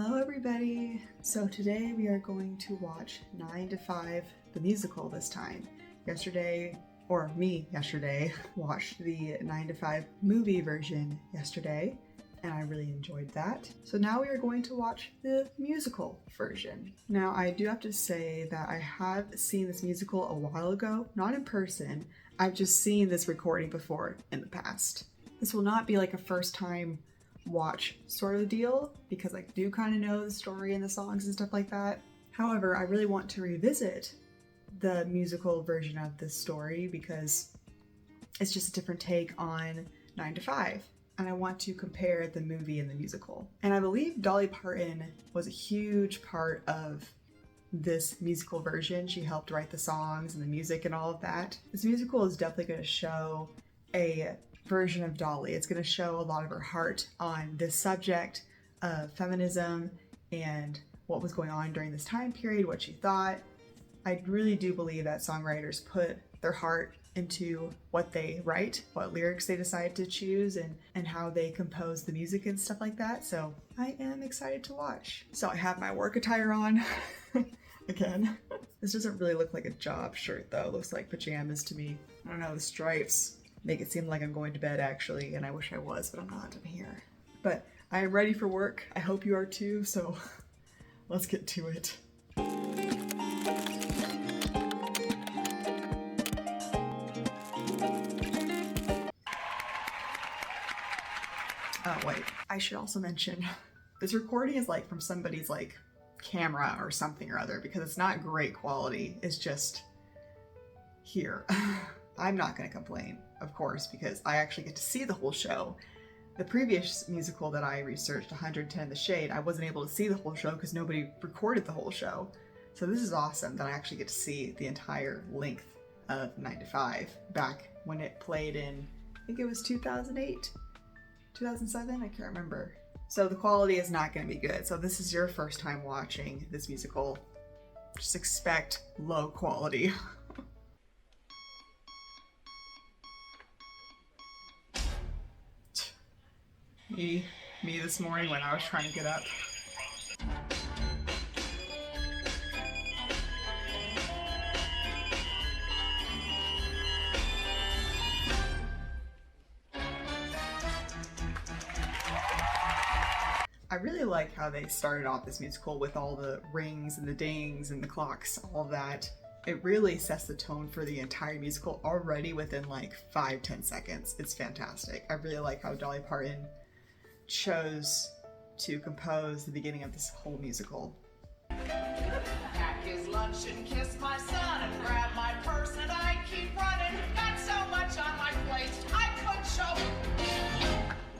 Hello everybody! So today we are going to watch 9 to 5, the musical this time. Yesterday, watched the 9 to 5 movie version yesterday, and I really enjoyed that. So now we are going to watch the musical version. Now I do have to say that I have seen this musical a while ago, not in person. I've just seen this recording before in the past. This will not be like a first time watch sort of deal because I do kind of know the story and the songs and stuff like that. However, I really want to revisit the musical version of this story because it's just a different take on 9 to 5. And I want to compare the movie and the musical. And I believe Dolly Parton was a huge part of this musical version. She helped write the songs and the music and all of that. This musical is definitely going to show a version of Dolly. It's going to show a lot of her heart on this subject of feminism and what was going on during this time period, what she thought. I really do believe that songwriters put their heart into what they write, what lyrics they decide to choose, and how they compose the music and stuff like that. So I am excited to watch. So I have my work attire on again. This doesn't really look like a job shirt though. It looks like pajamas to me. I don't know, the stripes make it seem like I'm going to bed actually, and I wish I was, but I'm not. I'm here. But I am ready for work. I hope you are too, so let's get to it. Oh wait, I should also mention this recording is like from somebody's like camera or something or other because it's not great quality. It's just here. I'm not gonna complain, of course, because I actually get to see the whole show. The previous musical that I researched, 110 The Shade, I wasn't able to see the whole show because nobody recorded the whole show. So this is awesome that I actually get to see the entire length of 9 to 5 back when it played in, I think it was 2008, 2007, I can't remember. So the quality is not gonna be good. So this is your first time watching this musical, just expect low quality. Me this morning when I was trying to get up. I really like how they started off this musical with all the rings and the dings and the clocks, all of that. It really sets the tone for the entire musical already within like 5-10 seconds. It's fantastic. I really like how Dolly Parton chose to compose the beginning of this whole musical. Pack his lunch and kiss my son and grab my purse and I keep running. Got so much on my plate I could choke.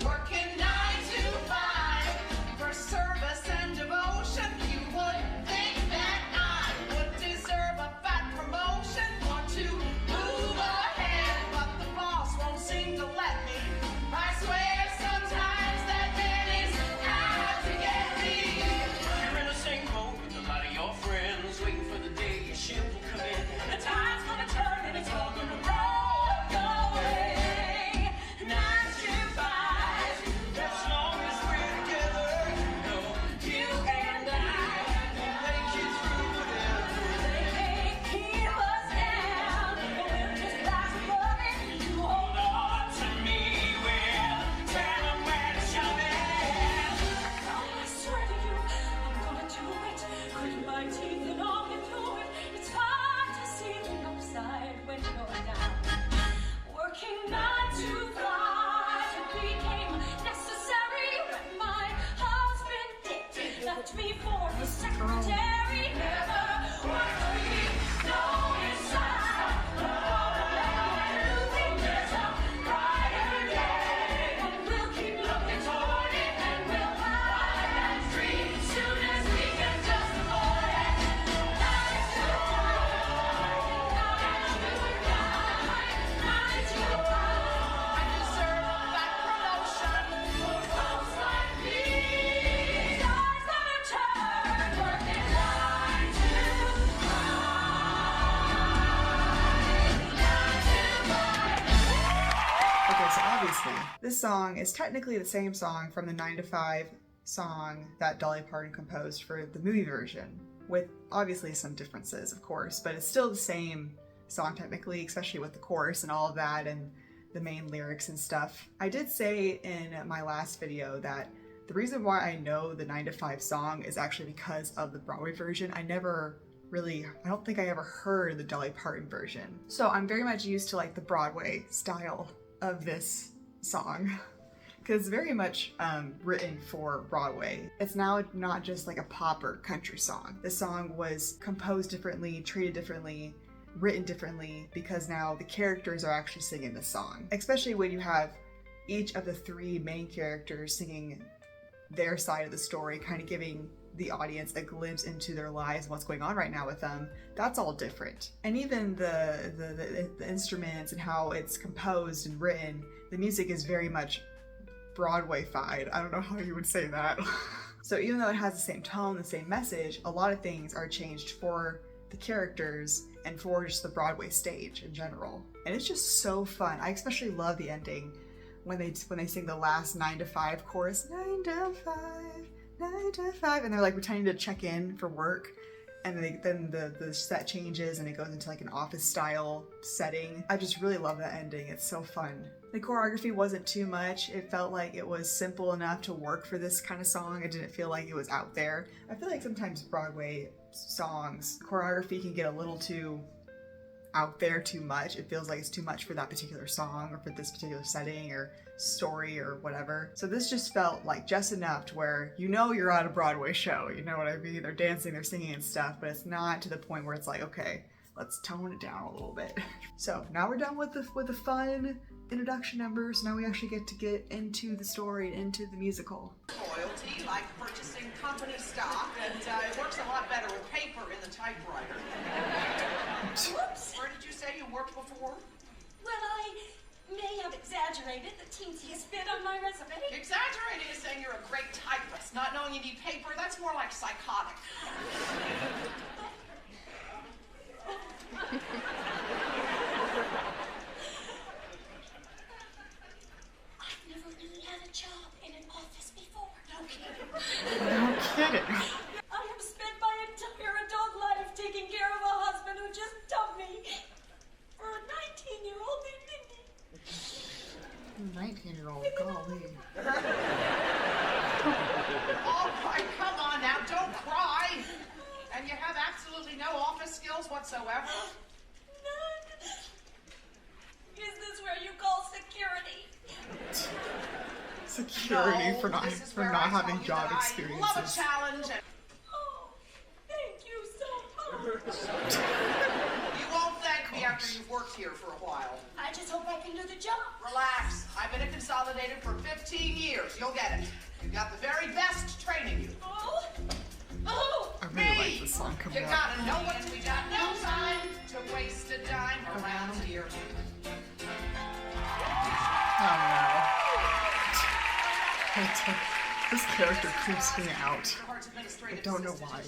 Working 9 to 5 for service and devotion. You would think that I would deserve a fat promotion. Want to move ahead, but the boss won't seem to let me. I swear sometimes that man is out to get me. You're in the same boat with a lot of your friends, waiting for the day your ship will come in. The tide's gonna turn and it's all gonna roll your way. 9 to 5, as long as we're together, no, you and I will make it through whatever. They can't keep us down, we'll just rise above it. You hold on to me, we'll tell them where to shove it. I swear to you, I'm gonna do it. Grit my teeth and I'll get through it. It's hard to see the upside when you're down. Working 9 to 5 became necessary when my husband did. Left me for his secretary. Never want to be known inside. There's a brighter day, and we'll keep looking toward it, and we'll find that dream soon as we can just afford it. 9 to 5. I deserve a fat promotion for folks like me. Tide's gonna turn, working 9 to 5. Okay, so obviously, this song is technically the same song from the 9 to 5 song that Dolly Parton composed for the movie version, with obviously some differences, of course, but it's still the same song technically, especially with the chorus and all of that and the main lyrics and stuff. I did say in my last video that the reason why I know the 9 to 5 song is actually because of the Broadway version. I don't think I ever heard the Dolly Parton version. So I'm very much used to like the Broadway style of this song. Because it's very much written for Broadway. It's now not just like a pop or country song. The song was composed differently, treated differently, written differently, because now the characters are actually singing the song. Especially when you have each of the 3 main characters singing their side of the story, kind of giving the audience a glimpse into their lives and what's going on right now with them. That's all different. And even the instruments and how it's composed and written, the music is very much Broadway-fied. I don't know how you would say that. So even though it has the same tone, the same message, a lot of things are changed for the characters and for just the Broadway stage in general. And it's just so fun. I especially love the ending when they sing the last 9 to 5 chorus, 9 to 5, 9 to 5, and they're like pretending to check in for work. And then the set changes and it goes into like an office style setting. I just really love that ending. It's so fun. The choreography wasn't too much. It felt like it was simple enough to work for this kind of song. It didn't feel like it was out there. I feel like sometimes Broadway songs, choreography can get a little too out there too much. It feels like it's too much for that particular song or for this particular setting or story or whatever. So this just felt like just enough to where you know you're at a Broadway show, you know what I mean? They're dancing, they're singing and stuff, but it's not to the point where it's like, okay, let's tone it down a little bit. So now we're done with the fun introduction numbers. Now we actually get into the story, into the musical. Loyalty, like purchasing company stock, and it works a lot better with paper in the typewriter. Whoops! Where did you say you worked before? Well, I may have exaggerated the teensiest bit on my resume. Exaggerating is saying you're a great typist. Not knowing you need paper, that's more like psychotic. I've never really had a job in an office before. No kidding. No kidding. I have spent my entire adult life taking care of a husband who just dumped me for a 19-year-old named Mindy. 19-year-old, golly. All right, come on now, don't cry. And you have absolutely no office skills whatsoever? None. Is this where you call security? Security No, for not this is where I having tell you job that experiences. I love a challenge. And Oh, thank you so much. you won't thank me after you've worked here for a while. I just hope I can do the job. Relax. I've been at Consolidated for 15 years. You'll get it. You got the very best training you. Oh, oh. I really like this song coming You up. gotta know what we got. No time to waste a dime around here. Oh no. This character creeps me out. I don't know why.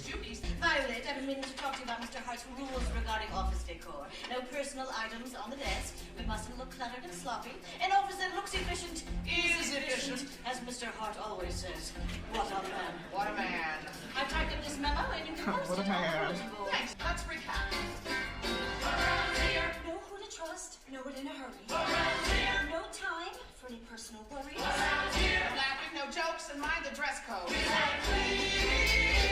Violet, I've been meaning to talk to you about Mr. Hart's rules regarding office decor. No personal items on the desk. We mustn't look cluttered and sloppy. An office that looks efficient Is efficient. as Mr. Hart always says. What a man. What a man. I typed up this memo and you can post What a it on the man. bulletin board. Thanks. Let's recap. Know who to trust, know it in a hurry. No time for any personal worries. No laughing, no jokes, and mind the dress code.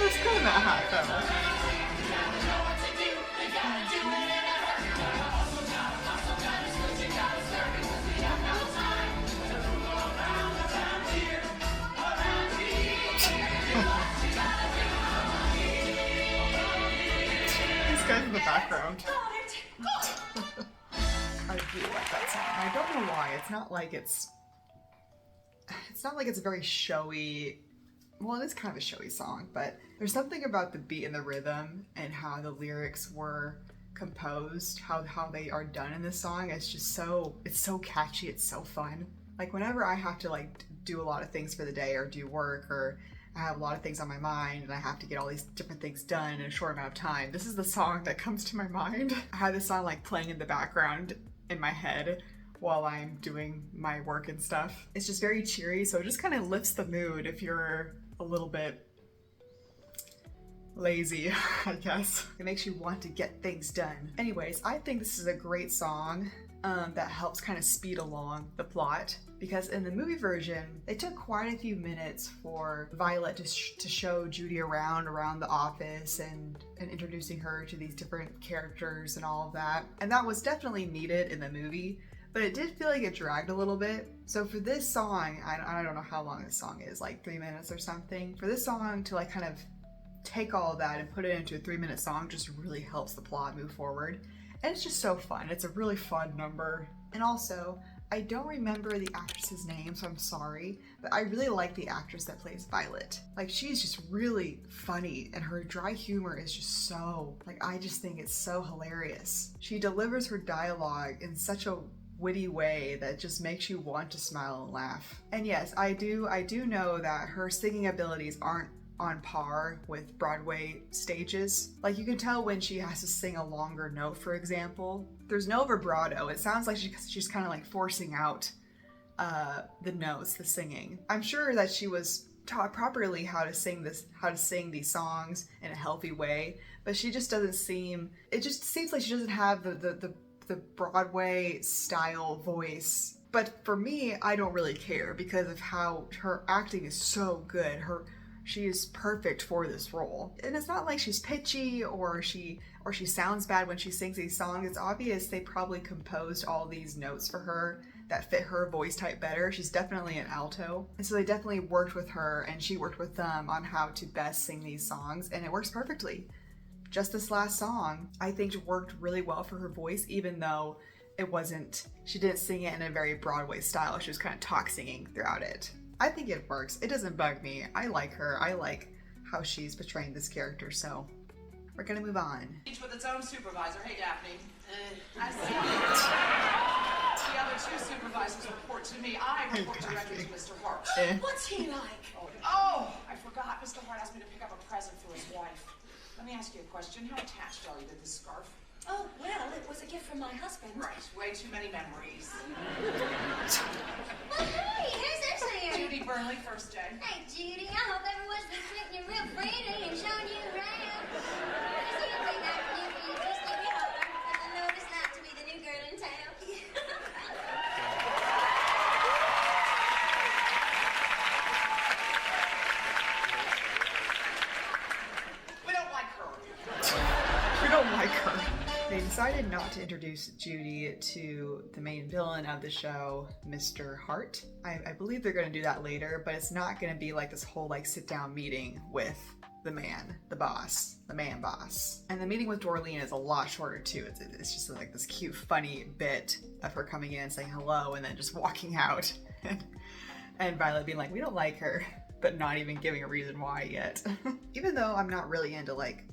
It's good in that hat though. These guys in the background. Got it. I do like that song. I don't know why. It's not like it's a very showy. Well, it is kind of a showy song, but there's something about the beat and the rhythm and how the lyrics were composed, how they are done in this song. It's just it's so catchy. It's so fun. Like whenever I have to like do a lot of things for the day or do work or I have a lot of things on my mind and I have to get all these different things done in a short amount of time, this is the song that comes to my mind. I have this song like playing in the background in my head while I'm doing my work and stuff. It's just very cheery, so it just kind of lifts the mood if you're a little bit lazy, I guess. It makes you want to get things done. Anyways, I think this is a great song that helps kind of speed along the plot, because in the movie version, it took quite a few minutes for Violet to show Judy around the office and introducing her to these different characters and all of that. And that was definitely needed in the movie, but it did feel like it dragged a little bit. So for this song, I don't know how long this song is, like 3 minutes or something. For this song to like kind of take all of that and put it into a 3-minute song just really helps the plot move forward. And it's just so fun. It's a really fun number. And also, I don't remember the actress's name, so I'm sorry, but I really like the actress that plays Violet. Like, she's just really funny, and her dry humor is just so, like, I just think it's so hilarious. She delivers her dialogue in such a witty way that just makes you want to smile and laugh. And yes, I do know that her singing abilities aren't on par with Broadway stages. Like, you can tell when she has to sing a longer note, for example. There's no vibrato. It sounds like she's kind of like forcing out the notes, the singing. I'm sure that she was taught properly how to sing these songs in a healthy way, but she just doesn't seem, it just seems like she doesn't have the Broadway style voice. But for me, I don't really care because of how her acting is so good. She is perfect for this role. And it's not like she's pitchy or she sounds bad when she sings these songs. It's obvious they probably composed all these notes for her that fit her voice type better. She's definitely an alto. And so they definitely worked with her and she worked with them on how to best sing these songs, and it works perfectly. Just this last song, I think worked really well for her voice, even though she didn't sing it in a very Broadway style. She was kind of talk singing throughout it. I think it works. It doesn't bug me. I like her. I like how she's portraying this character, so we're gonna move on. Each with its own supervisor. Hey, Daphne. I see. The other two supervisors report to me. I report directly to Mr. Hart. What's he like? Oh, I forgot. Mr. Hart asked me to pick up a present for his wife. Let me ask you a question. How attached are you to this scarf? Oh, well, it was a gift from my husband. Right. Way too many memories. Well, hey, who's this here? Judy Burnley, first day. Hey, Judy, I hope everyone's been treating you real pretty and showing you around. Is there anything I can do for you? Just give me a holler, because I know what it's like to be the new girl in town. We don't like her. We don't like her. They decided not to introduce Judy to the main villain of the show, Mr. Hart. I believe they're going to do that later, but it's not going to be like this whole like sit-down meeting with the man boss. And the meeting with Dorleen is a lot shorter too. It's just like this cute, funny bit of her coming in, saying hello, and then just walking out. And Violet being like, we don't like her, but not even giving a reason why yet. Even though I'm not really into like,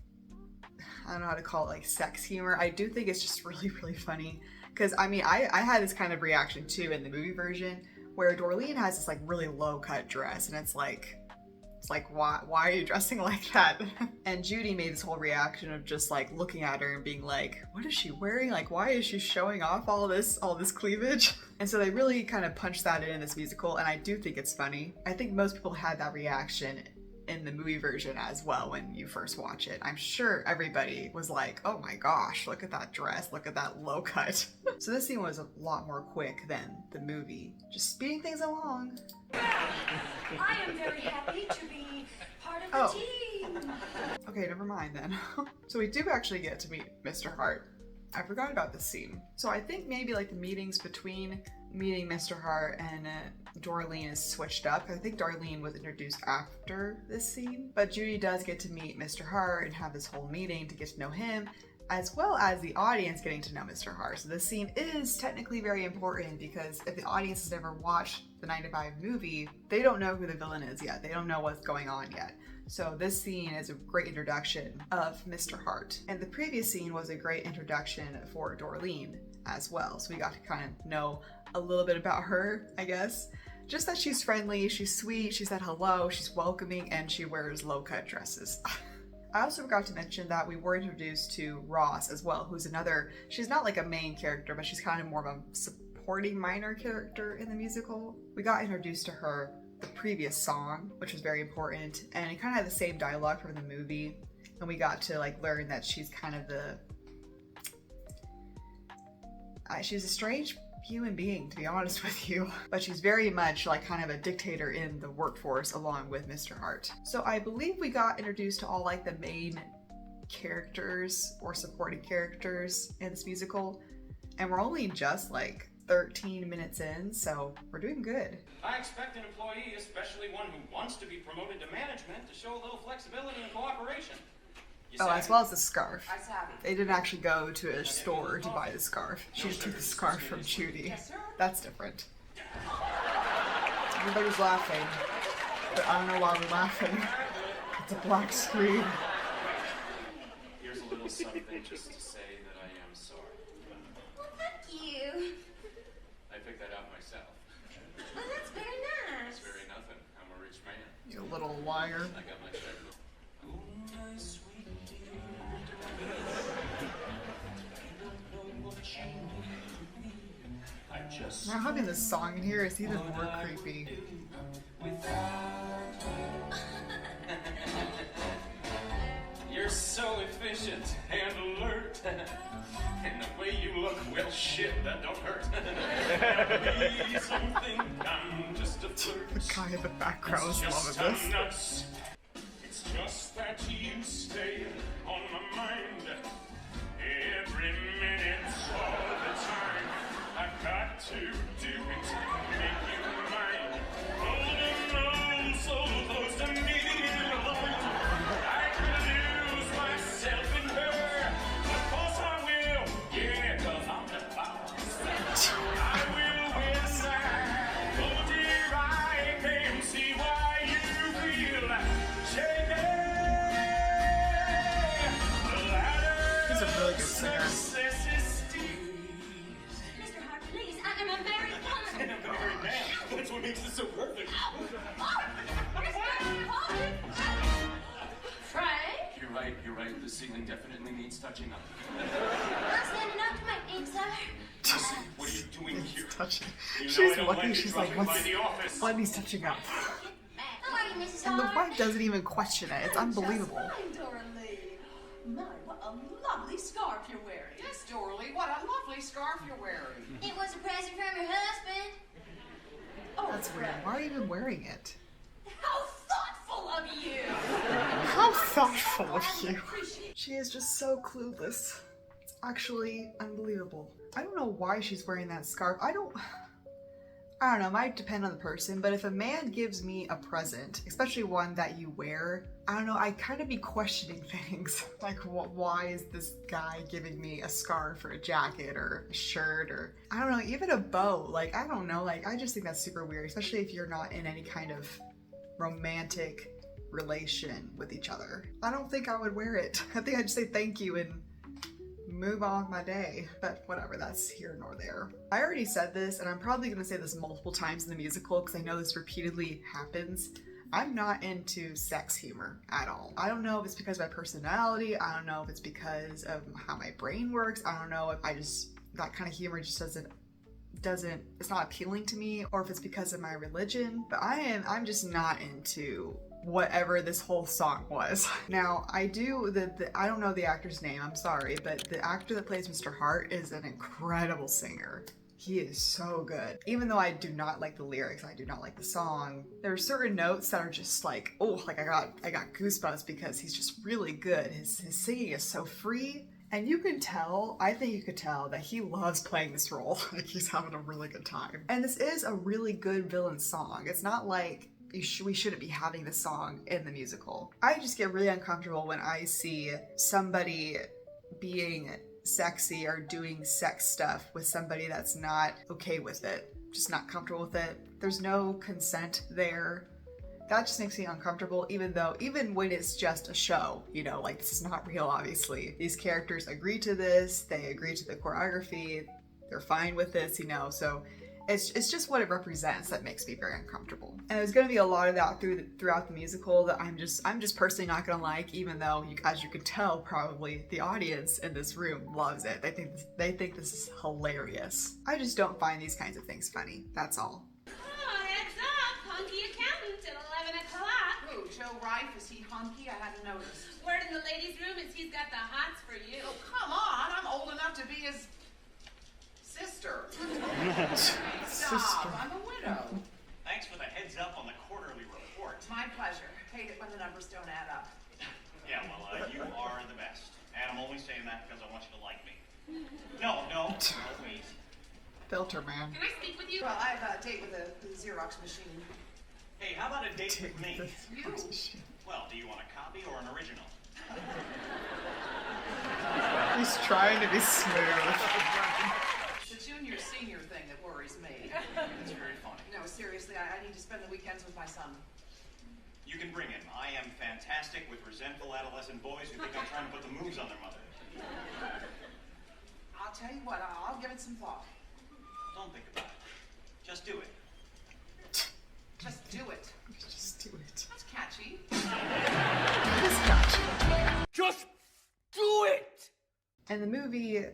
I don't know how to call it, like sex humor, I do think it's just really, really funny. Because I mean, I had this kind of reaction too in the movie version, where Dorleen has this like really low cut dress, and it's like why are you dressing like that? And Judy made this whole reaction of just like looking at her and being like, what is she wearing? Like, why is she showing off all this cleavage? And so they really kind of punched that in this musical, and I do think it's funny. I think most people had that reaction in the movie version as well when you first watch it. I'm sure everybody was like, oh my gosh, look at that dress, look at that low cut. So this scene was a lot more quick than the movie, just speeding things along. I am very happy to be part of the team. Okay, never mind then. So we do actually get to meet Mr. Hart. I forgot about this scene. So I think maybe like the meetings between meeting Mr. Hart and Dorleen is switched up. I think Dorleen was introduced after this scene, but Judy does get to meet Mr. Hart and have this whole meeting to get to know him, as well as the audience getting to know Mr. Hart. So this scene is technically very important because if the audience has never watched the 9 to 5 movie, they don't know who the villain is yet. They don't know what's going on yet. So this scene is a great introduction of Mr. Hart. And the previous scene was a great introduction for Dorleen as well. So we got to kind of know a little bit about her, I guess. Just that she's friendly, she's sweet, she said hello, she's welcoming, and she wears low-cut dresses. I also forgot to mention that we were introduced to Ross as well, who's another, she's not like a main character, but she's kind of more of a supporting minor character in the musical. We got introduced to her the previous song, which was very important, and it kind of had the same dialogue from the movie, and we got to like learn that she's kind of the she's a strange human being, to be honest with you, but she's very much like kind of a dictator in the workforce along with Mr. Hart. So I believe we got introduced to all like the main characters or supporting characters in this musical, and we're only just like 13 minutes in, so we're doing good. I expect an employee, especially one who wants to be promoted to management, to show a little flexibility and cooperation. Oh, as well as the scarf. I savvy. They didn't actually go to a store to buy the scarf. She just took the scarf from Judy. Yes, sir. That's different. Everybody's laughing, but I don't know why we're laughing. It's a black screen. Here's a little something just to say that I am sorry. Well, thank you. I picked that out myself. Well, that's very nice. It's very nothing. I'm a rich man. You little liar. I got my checkbook. Oh, my sweet dear. I just Now having this song in here is even more creepy. You're so efficient and alert. And the way you look, well, shit, that don't hurt. Be something, I'm just a flirt. The guy in the background is Just loving this. nuts. It's just that you stay on my mind every minute, all the time. I've got to do it, make you mine. Holding on so close to me. I could lose myself in her. Of course I will, yeah, 'cause I'm the boss. I will win that. Oh dear, I can see why you feel shaken. The ladder He's a really good singer. of success is steep. Mr. Hart, please, I am a married woman. And I'm a married man. That's what makes it so perfect. Frank? You're right. The ceiling definitely needs touching up. I'm standing up to my ink, sir. What are you doing here? Touching. You know I She's don't lucky. like She's you like, dropping what's by the office. what he's touching up? How are you, Mrs. And the Hart? wife doesn't even question it. It's unbelievable. Fine, Doralee. My, what a lovely scarf you're wearing. Yes, Doralee, what a lovely scarf you're wearing. It was a present from your husband. Oh, That's weird. Why are you even wearing it? how thoughtful of you! How thoughtful of I you. appreciate She is just so clueless. It's actually unbelievable. I don't know why she's wearing that scarf. I don't know, it might depend on the person, but if a man gives me a present, especially one that you wear, I don't know, I kind of be questioning things. Like, why is this guy giving me a scarf or a jacket or a shirt or, I don't know, even a bow? Like, I don't know, like, I just think that's super weird, especially if you're not in any kind of romantic relation with each other. I don't think I would wear it. I think I'd just say thank you and move on with my day, but whatever, that's here nor there. I already said this, and I'm probably going to say this multiple times in the musical because I know this repeatedly happens. I'm not into sex humor at all. I don't know if it's because of my personality, I don't know if it's because of how my brain works, I don't know if that kind of humor just it's not appealing to me, or if it's because of my religion, but I'm just not into whatever this whole song was. Now, I don't know the actor's name, I'm sorry, but the actor that plays Mr. Hart is an incredible singer. He is so good. Even though I do not like the lyrics, I do not like the song, there are certain notes that are just like, oh, like I got goosebumps because he's just really good. His singing is so free. And you can tell, I think you could tell that he loves playing this role. Like he's having a really good time. And this is a really good villain song. It's not like we shouldn't be having this song in the musical. I just get really uncomfortable when I see somebody being sexy or doing sex stuff with somebody that's not okay with it, just not comfortable with it. There's no consent there. That just makes me uncomfortable, even when it's just a show, like this is not real, obviously. These characters agree to this, they agree to the choreography, they're fine with this, so it's just what it represents that makes me very uncomfortable. And there's gonna be a lot of that throughout the musical that I'm just personally not gonna like, even though as you can tell, probably the audience in this room loves it. They think this is hilarious. I just don't find these kinds of things funny, that's all. Oh, heads up, hunky accountant Joe Rife? Is he hunky? I hadn't noticed. Word in the ladies' room is he's got the hots for you. Oh, come on. I'm old enough to be his sister. Stop. I'm a widow. Thanks for the heads up on the quarterly report. My pleasure. Hate it when the numbers don't add up. Yeah, well, you are the best. And I'm only saying that because I want you to like me. No, wait. Filter man. Can I speak with you? Well, I have a date with the Xerox machine. Hey, how about a date with me? You? Well, do you want a copy or an original? He's trying to be smooth. It's the junior-senior thing that worries me. It's very funny. No, seriously, I need to spend the weekends with my son. You can bring him. I am fantastic with resentful adolescent boys who think I'm trying to put the moves on their mother. I'll tell you what, I'll give it some thought. Don't think about it. Just do it. Just do it. Just do it. That's catchy. It's catchy. Just do it! In the movie,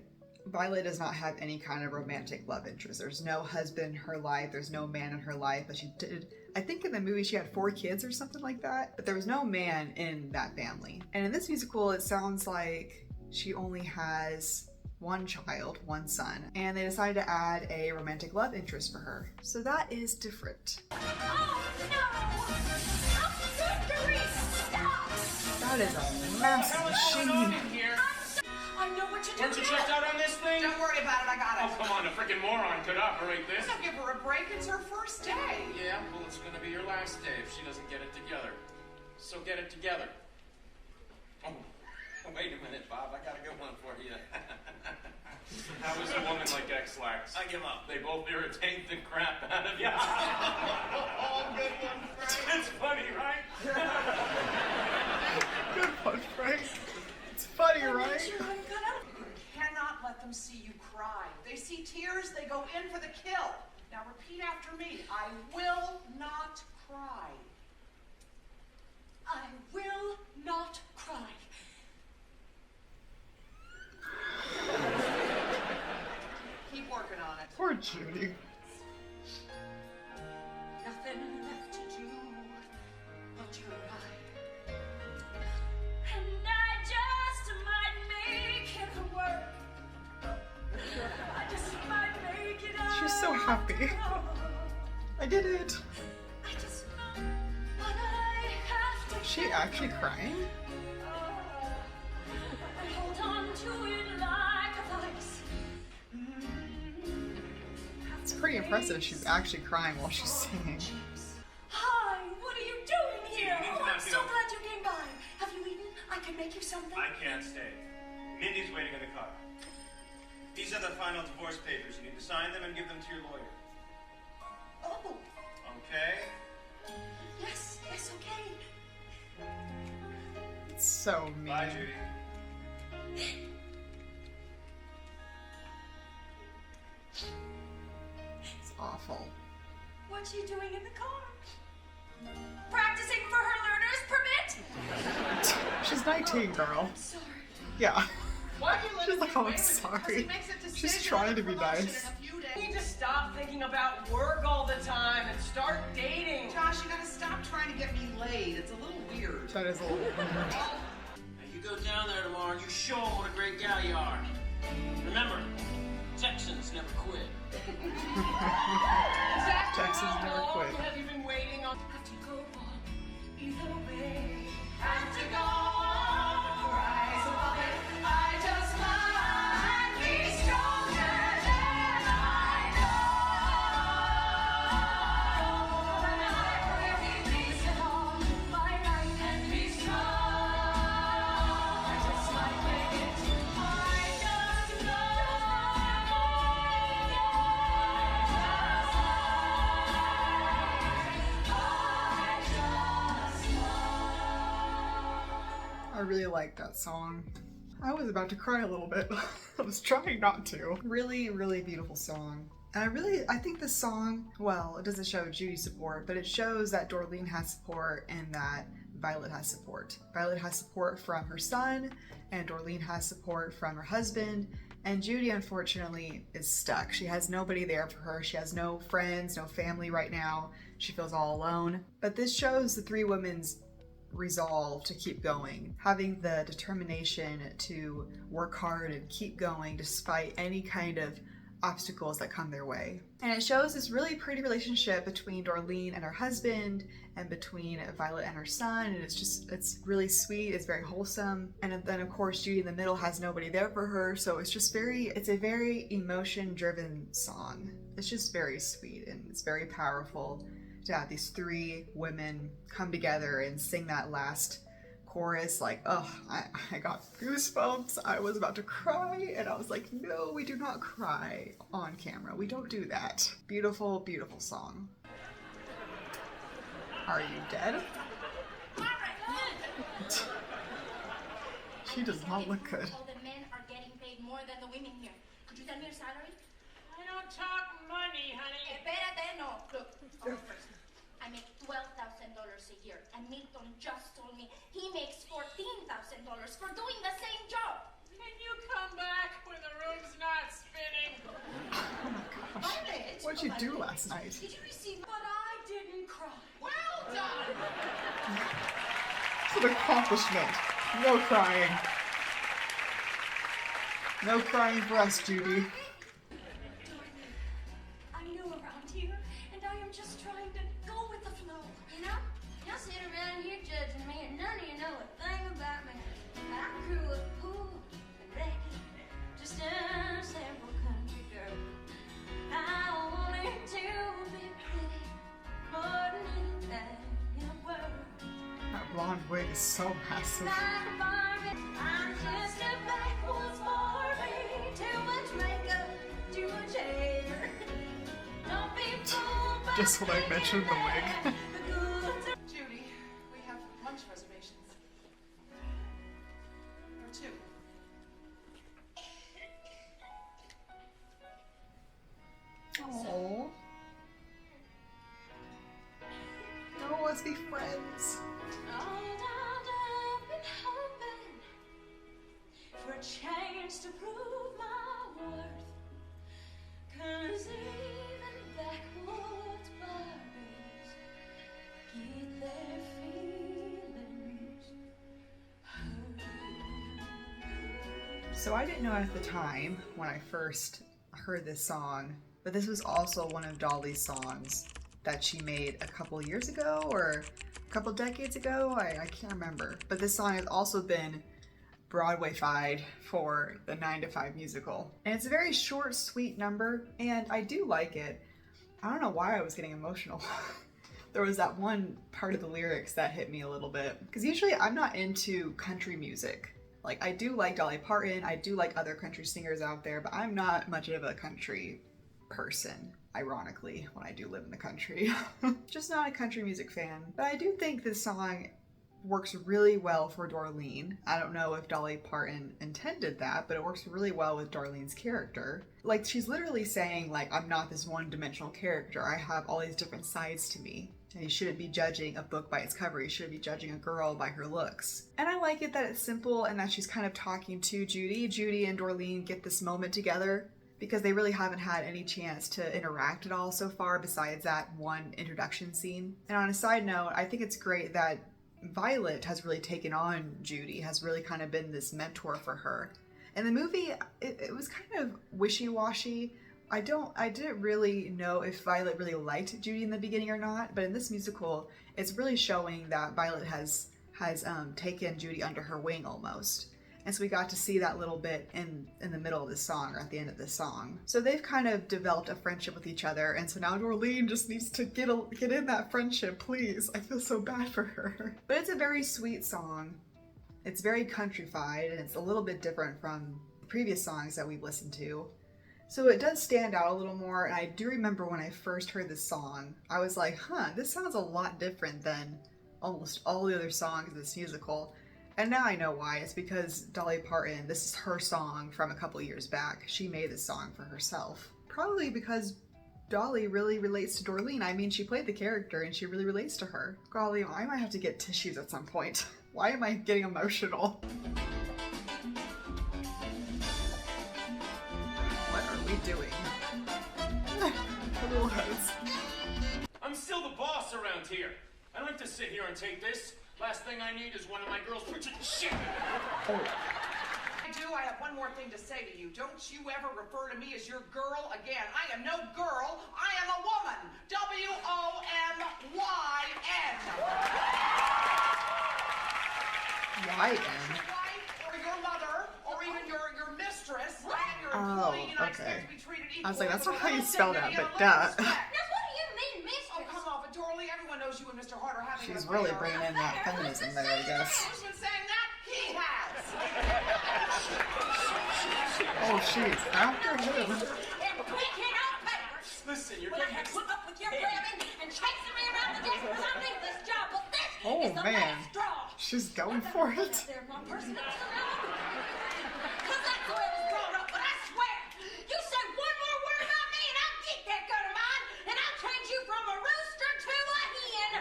Violet does not have any kind of romantic love interest. There's no husband in her life. There's no man in her life. But she did. I think in the movie she had 4 kids or something like that. But there was no man in that family. And in this musical, it sounds like she only has 1 child, 1 son. And they decided to add a romantic love interest for her. So that is different. Oh no! Victory, stop! That is a massive machine. Here. I know what you're Weren't you doing. checked out on this thing? Don't worry about it, I got Oh, it. come on, a freaking moron could operate this. Don't give her a break, it's her first day. Yeah, well, it's gonna be your last day if she doesn't get it together. So get it together. Oh, wait a minute, Bob, I got a good one for you. How is a woman like X-Lax? I give up. They both irritate the crap out of you. Oh, good one, Frank. It's funny, right? Good one, Frank. It's funny, right? Cannot let them see you cry. They see tears, they go in for the kill. Now repeat after me. I will not cry. I will not cry. Keep working on it. Poor Judy. Nothing left to do but try. And I just might make it work. I just might make it up. She's so happy. I did it. I just know what I have to Is she actually crying? and hold on to it like a vice. It's pretty impressive she's actually crying while she's singing. Hi, what are you doing here? You need to Oh, I'm not so feel- glad you came by. Have you eaten? I can make you something. I can't stay. Mindy's waiting in the car. These are the final divorce papers. You need to sign them and give them to your lawyer. Oh, Okay? yes, okay. It's so mean. Bye, Judy. It's awful. What's she doing in the car? Practicing for her learner's permit? She's 19, girl. Sorry. Yeah. Why do you let She's him like, get oh, away I'm with it? sorry. Because he makes a She's decision trying on to be promotion nice. in a few days. You need to stop thinking about work all the time and start dating. Josh, you gotta stop trying to get me laid. It's a little weird. That is a little weird. Now you go down there tomorrow and you show them what a great gal you are. Remember, Texans never quit. Texans never How long quit. have you been waiting on? Have to go on either way. Have to go, rise above it. I just might be stronger than I know. And I will be Set on my right and be strong. I just might make it. I just know. I really like that song. I was about to cry a little bit. I was trying not to. Really, really beautiful song. And I think this song, well, it doesn't show Judy's support, but it shows that Dorleen has support and that Violet has support. Violet has support from her son, and Dorleen has support from her husband, and Judy, unfortunately, is stuck. She has nobody there for her. She has no friends, no family right now. She feels all alone. But this shows the 3 women's resolve to keep going, having the determination to work hard and keep going despite any kind of obstacles that come their way. And it shows this really pretty relationship between Dorleen and her husband, and between Violet and her son, and it's really sweet, it's very wholesome. And then of course Judy in the middle has nobody there for her, so it's a very emotion-driven song. It's just very sweet, and it's very powerful to have these three women come together and sing that last chorus. Like, oh, I got goosebumps. I was about to cry, and I was like, no, we do not cry on camera. We don't do that. Beautiful, beautiful song. Are you dead? She does not look good. All the men are getting paid more than the women here. Could you tell me your salary? I don't talk money, honey. Espérate, no. Look, I make $12,000 a year, and Milton just told me he makes $14,000 for doing the same job. Can you come back when the room's not spinning? Oh my gosh. What'd you do last night? Did you receive? But I didn't cry. Well done! It's an accomplishment. No crying. No crying for us, Judy. I'm new around here, and I am just trying to go with the flow. You know, y'all sit around here judging me, and none of you know a thing about me. I grew up poor and ragged, just a simple country girl. I wanted to be pretty more than anything in the world. That blonde wig is so massive. Like a Barbie, I'm just a backwoods Barbie. Too much makeup, too much hair. Don't be fooled by Just what I mentioned, the wig. Judy, we have lunch reservations. For two. Aww. No, let's be friends. All dolled up and hoping for a chance to prove my worth. 'Cause even backwoods Barbies get their feelings hurt. So I didn't know at the time when I first heard this song, but this was also one of Dolly's songs that she made a couple years ago or a couple decades ago. I can't remember. But this song has also been Broadway-fied for the 9 to 5 musical. And it's a very short, sweet number, and I do like it. I don't know why I was getting emotional. There was that one part of the lyrics that hit me a little bit. Because usually I'm not into country music. Like, I do like Dolly Parton, I do like other country singers out there, but I'm not much of a country person, ironically, when I do live in the country. Just not a country music fan. But I do think this song works really well for Dorleen. I don't know if Dolly Parton intended that, but it works really well with Dorleen's character. Like, she's literally saying, like, I'm not this one-dimensional character. I have all these different sides to me. And you shouldn't be judging a book by its cover. You shouldn't be judging a girl by her looks. And I like it that it's simple and that she's kind of talking to Judy. Judy and Dorleen get this moment together because they really haven't had any chance to interact at all so far besides that one introduction scene. And on a side note, I think it's great that Violet has really taken on Judy, has really kind of been this mentor for her. In the movie, it was kind of wishy-washy. I didn't really know if Violet really liked Judy in the beginning or not, but in this musical, it's really showing that Violet has taken Judy under her wing almost. And so we got to see that little bit in the middle of the song, or at the end of the song. So they've kind of developed a friendship with each other, and so now Dorleen just needs to get in that friendship, please. I feel so bad for her. But it's a very sweet song. It's very countrified, and it's a little bit different from previous songs that we've listened to. So it does stand out a little more, and I do remember when I first heard this song, I was like, huh, this sounds a lot different than almost all the other songs in this musical. And now I know why. It's because Dolly Parton, this is her song from a couple years back. She made this song for herself. Probably because Dolly really relates to Dorleen. I mean, she played the character and she really relates to her. Golly, I might have to get tissues at some point. Why am I getting emotional? What are we doing? Little heads. I'm still the boss around here. I don't have to sit here and take this. Last thing I need is one of my girls preaching shit. I have one more thing to say to you. Don't you ever refer to me as your girl again. I am no girl. I am a woman. W-O-M-Y-N. Y-N? Or your mother, or even your mistress, and your employee, and I expect to be treated equally. I was like, that's not with how you a little spell that, dignity but and a little duh. respect. Now, what do you mean, mistress? Oh, come off it, Dorley. Everyone knows you and Mr. Hart are having She's an really affair. bringing in that feminism there, I guess. Who's been saying that? He has. Oh, she's after him. Listen, you're Well, I getting... have put up with your grabbing and chasing me around the desk because I need this job, but this Oh, is the man. last straw. She's going for it. They're my personal because that's the way it was brought up, but I swear, you say one more word about me and I'll get that gun of mine and I'll change you from a rooster to a hen.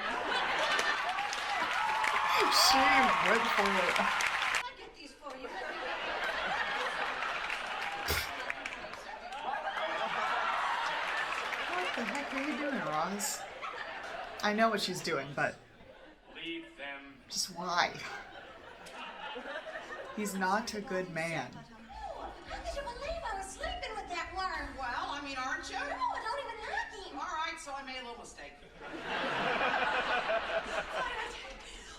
She went for it. I'll get these for you. What the heck are you doing, Roz? I know what she's doing, but Leave them. just why? He's not a good man. How could you believe I was sleeping with that worm? Well, I mean, aren't you? No, I don't even like him. All right, so I made a little mistake.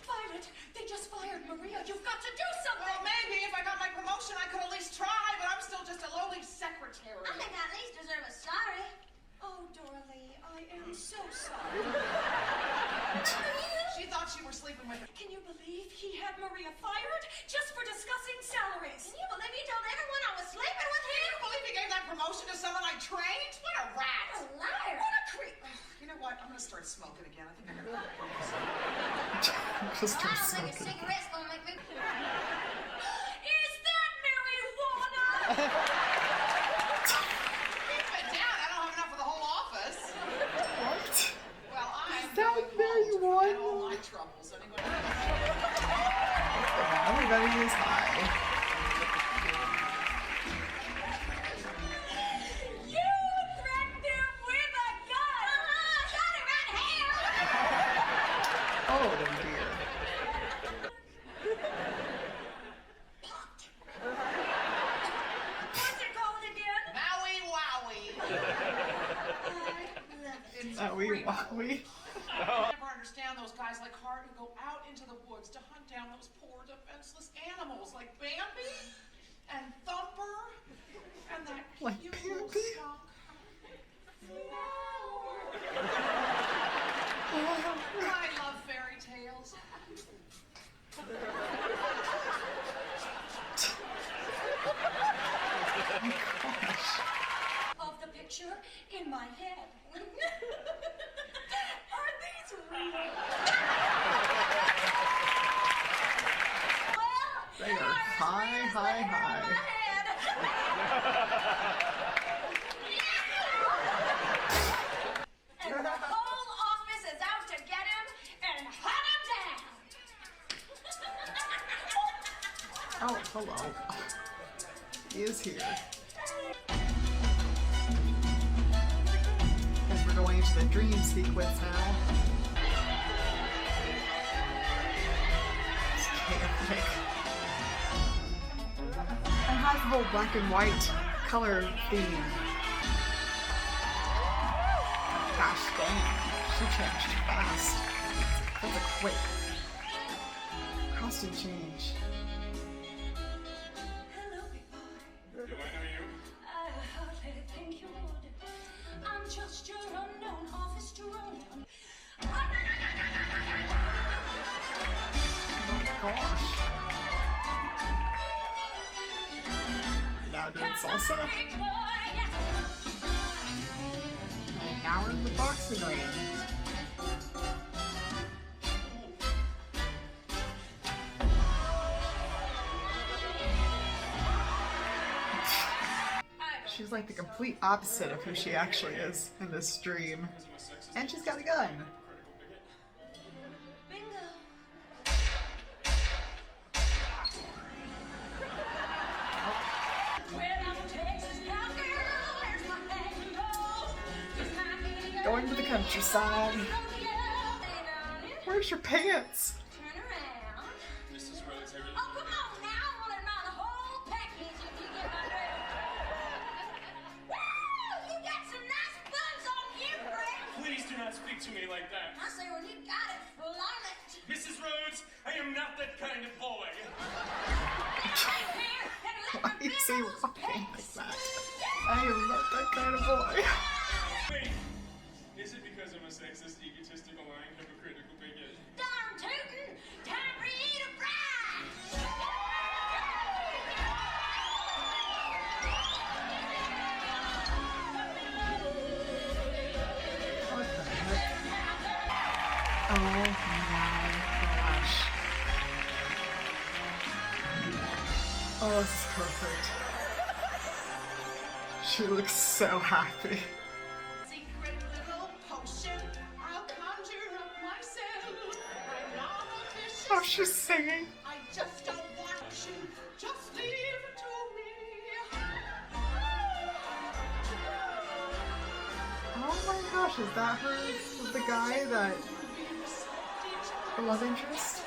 Violet, they just fired Maria. You've got to do something. Well, maybe if I got my promotion, I could at least try, but I'm still just a lowly secretary. I think I at least deserve a sorry. Oh, Dorothy, I am so sorry. She thought you were sleeping with her. Can you believe he had Maria fired just for discussing salaries? Can you believe he told everyone I was sleeping with Can him? you believe he gave that promotion to someone I trained? What a rat! What a liar. What a creep. You know what? I'm gonna start smoking again. I think I gotta. Just I her don't think a smoking. cigarette's gonna make me... Is that marijuana? Keep it down. I don't have enough for the whole office. What? Well, I'm that going very home one? and all my troubles. Anyway. Everybody is high. You threatened him with a gun. Got it right here. Oh, dear. What's it called again? Maui Wowie. It's Wowie, freak. wowie. I never understand those guys like Hart who go out into the woods to hunt down those poor defenseless animals like Bambi and Thumper and that Like cute little Bambi? skunk. I love fairy tales. Of the picture in my head. Are these real? Well, They are high, high, high. And the whole office is out to get him and hunt him down. Oh, hello. He is here. Guess we're going into the dream sequence now. It's chaotic. And has the whole black and white color theme. Gosh dang, she changed fast. That's a quick costume change. Hello, big boy. Do I know you? I hardly think you would. I'm just your unknown office drone. Oh gosh. Now doing salsa. And now we're in the boxing ring. She's like the complete opposite of who she actually is in this dream. And she's got a gun. Bingo. Going to the countryside. Where's your pants? Turn around. me walking like that. I am not that kind of boy. Wait, is it because I'm a sexist, egotistical, lying, hypocritical bigot? Darn tootin', time for you to fry! What the heck? Oh my gosh. Oh, this is perfect. She looks so happy. Secret little potion, I'll conjure up myself. I'm not a vicious Oh, she's singing. I just don't want you. Just leave it to me. Oh my gosh, is that her? Is the guy that the love interest?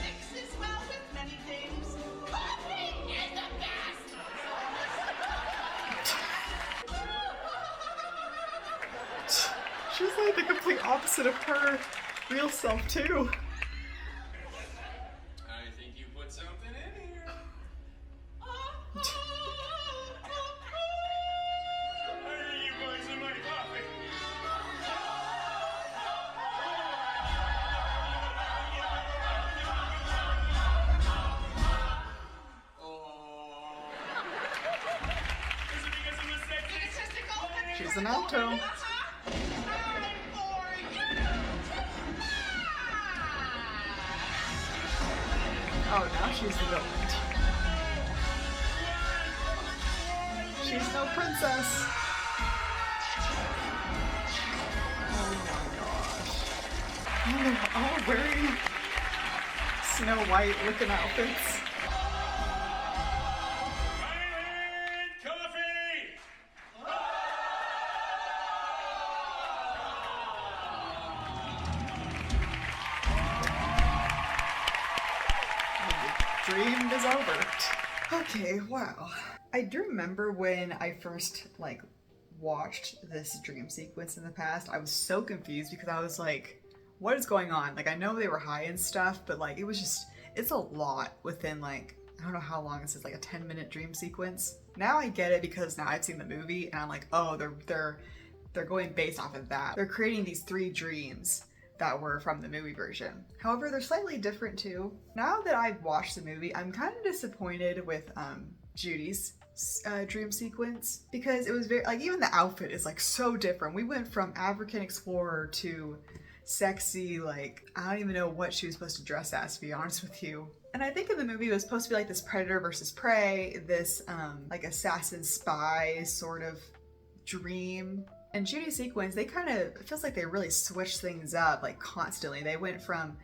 Mixes well with many things. Coffee is the best. She's like the complete opposite of her real self too. I think you put something in here. Hey, you boys in my coffee. Is it because I'm a sexist? Egotistical. She's an alto. Time for you to fly. Oh, now she's the villain. She's no princess. Oh my gosh. Oh, they're all wearing Snow White looking outfits. Violet coffee! Dream is over. Okay, wow. I do remember when I first watched this dream sequence in the past. I was so confused because I was like, what is going on? Like, I know they were high and stuff, but like it was just, it's a lot within like, I don't know how long this is, like a 10-minute dream sequence. Now I get it because now I've seen the movie and I'm like, oh, they're going based off of that. They're creating these 3 dreams that were from the movie version. However, they're slightly different too. Now that I've watched the movie, I'm kind of disappointed with Judy's dream sequence because it was very, like, even the outfit is like so different. We went from African explorer to sexy, like, I don't even know what she was supposed to dress as, to be honest with you. And I think in the movie it was supposed to be like this predator versus prey, this like assassin spy sort of dream. And Judy's sequence, they kind of, it feels like they really switched things up like constantly. They went from,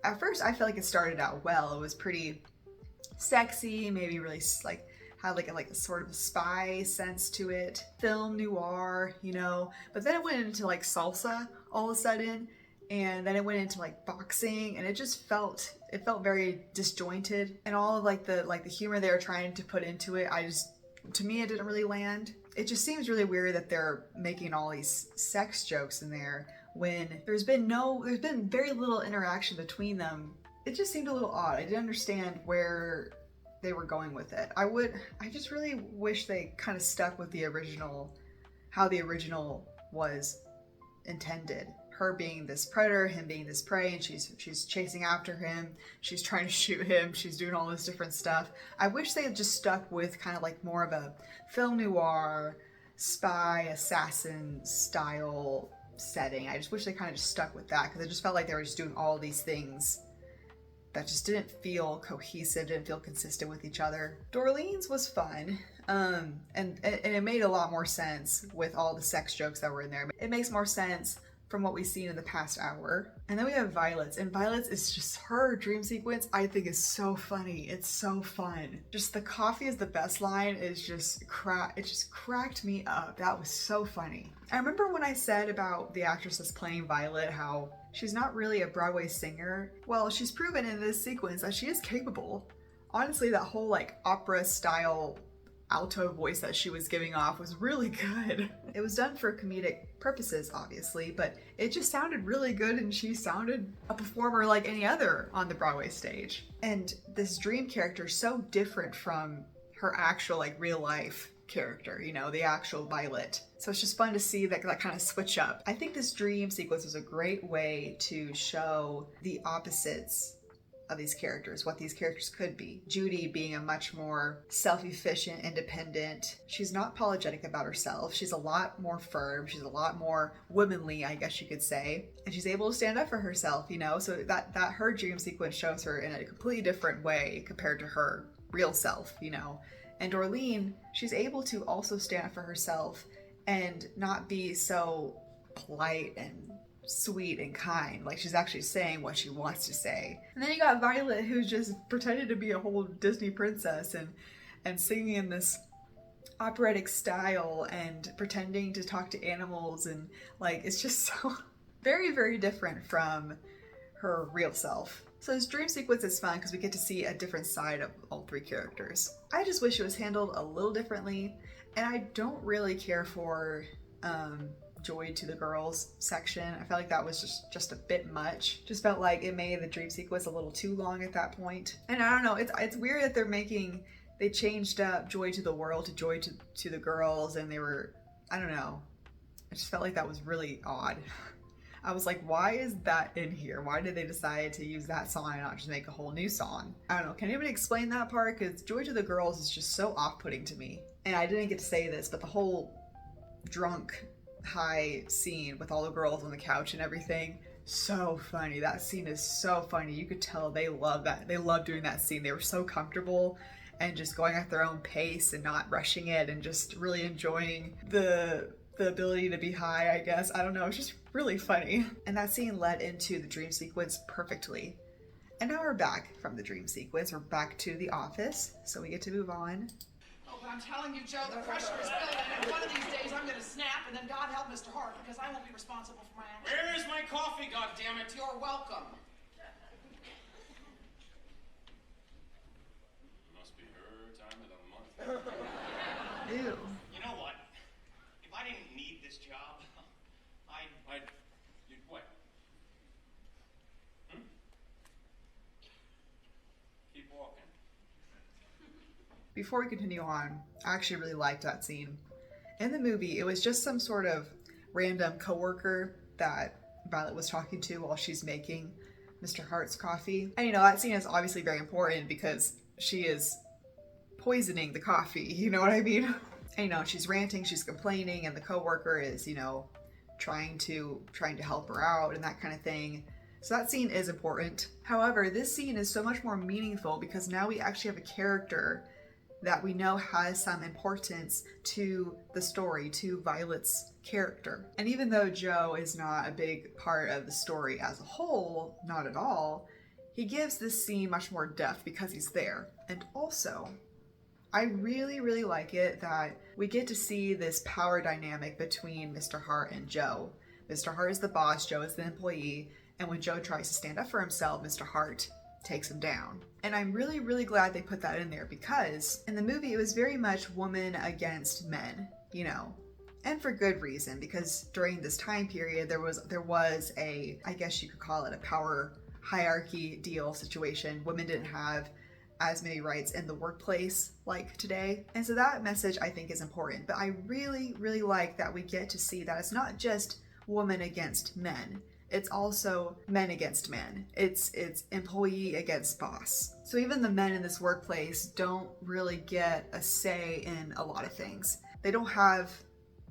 at first I feel like it started out well. It was pretty sexy, maybe really like had like a sort of a spy sense to it. Film noir, you know, but then it went into like salsa all of a sudden. And then it went into like boxing and it just felt, it felt very disjointed. And all of like the humor they were trying to put into it, to me it didn't really land. It just seems really weird that they're making all these sex jokes in there when there's been very little interaction between them. It just seemed a little odd. I didn't understand where they were going with it. I just really wish they kind of stuck with the original, how the original was intended. Her being this predator, him being this prey, and she's chasing after him, she's trying to shoot him, she's doing all this different stuff. I wish they had just stuck with kind of like more of a film noir, spy, assassin style setting. I just wish they kind of just stuck with that because it just felt like they were just doing all these things that just didn't feel cohesive, didn't feel consistent with each other. Doreen's was fun, and it made a lot more sense with all the sex jokes that were in there. It makes more sense from what we've seen in the past hour. And then we have Violet's, and Violet's is just, her dream sequence I think is so funny. It's so fun. Just the coffee is the best line is just it just cracked me up. That was so funny. I remember when I said about the actress that's playing Violet, how she's not really a Broadway singer. Well, she's proven in this sequence that she is capable. Honestly, that whole like opera style alto voice that she was giving off was really good. It was done for comedic purposes, obviously, but it just sounded really good, and she sounded a performer like any other on the Broadway stage. And this dream character is so different from her actual, like, real life character, you know, the actual Violet. So it's just fun to see that kind of switch up. I think this dream sequence was a great way to show the opposites of these characters, what these characters could be. Judy being a much more self-efficient, independent. She's not apologetic about herself. She's a lot more firm. She's a lot more womanly, I guess you could say. And she's able to stand up for herself, you know, so that her dream sequence shows her in a completely different way compared to her real self, you know. And Dorleen, she's able to also stand up for herself and not be so polite and sweet and kind. Like, she's actually saying what she wants to say. And then you got Violet, who's just pretended to be a whole Disney princess and singing in this operatic style and pretending to talk to animals, and like, it's just so very, very different from her real self. So this dream sequence is fun because we get to see a different side of all three characters. I just wish it was handled a little differently, and I don't really care for Joy to the Girls section. I felt like that was just a bit much. Just felt like it made the dream sequence a little too long at that point. And I don't know, it's weird that they changed up Joy to the World to Joy to the Girls, and they were, I don't know. I just felt like that was really odd. I was like, why is that in here? Why did they decide to use that song and not just make a whole new song? I don't know. Can anybody explain that part? Because Joy to the Girls is just so off-putting to me. And I didn't get to say this, but the whole drunk high scene with all the girls on the couch and everything, so funny. That scene is so funny. You could tell they love that. They love doing that scene. They were so comfortable and just going at their own pace and not rushing it and just really enjoying the ability to be high, I guess. I don't know, it's just really funny. And that scene led into the dream sequence perfectly. And now we're back from the dream sequence. We're back to the office, so we get to move on. Oh, but I'm telling you, Joe, the pressure is building, and one of these days I'm gonna snap, and then God help Mr. Hart, because I won't be responsible for my actions. Where is my coffee, goddammit? You're welcome. Must be her time of the month. Ew. You know what? If I didn't need this job, You'd what? Keep walking. Before we continue on, I actually really liked that scene. In the movie, it was just some sort of random coworker that Violet was talking to while she's making Mr. Hart's coffee. And you know, that scene is obviously very important because she is poisoning the coffee, you know what I mean? And you know, she's ranting, she's complaining, and the coworker is, you know, trying to help her out and that kind of thing. So that scene is important. However, this scene is so much more meaningful because now we actually have a character that we know has some importance to the story, to Violet's character. And even though Joe is not a big part of the story as a whole, not at all, he gives this scene much more depth because he's there. And also, I really, really like it that we get to see this power dynamic between Mr. Hart and Joe. Mr. Hart is the boss, Joe is the employee, and when Joe tries to stand up for himself, Mr. Hart takes him down. And I'm really, really glad they put that in there because in the movie it was very much woman against men, you know. And for good reason, because during this time period there was a, I guess you could call it a power hierarchy deal situation. Women didn't have as many rights in the workplace like today. And so that message I think is important. But I really, really like that we get to see that it's not just woman against men. It's also men against men. It's employee against boss. So even the men in this workplace don't really get a say in a lot of things. They don't have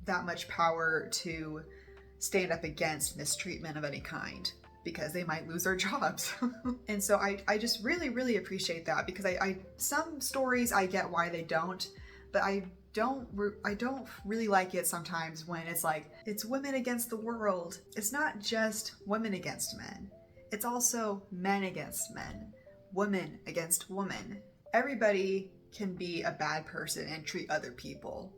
that much power to stand up against mistreatment of any kind because they might lose their jobs. And so I just really, really appreciate that because I some stories I get why they don't, but I don't really like it sometimes when it's like, it's women against the world. It's not just women against men. It's also men against men, women against women. Everybody can be a bad person and treat other people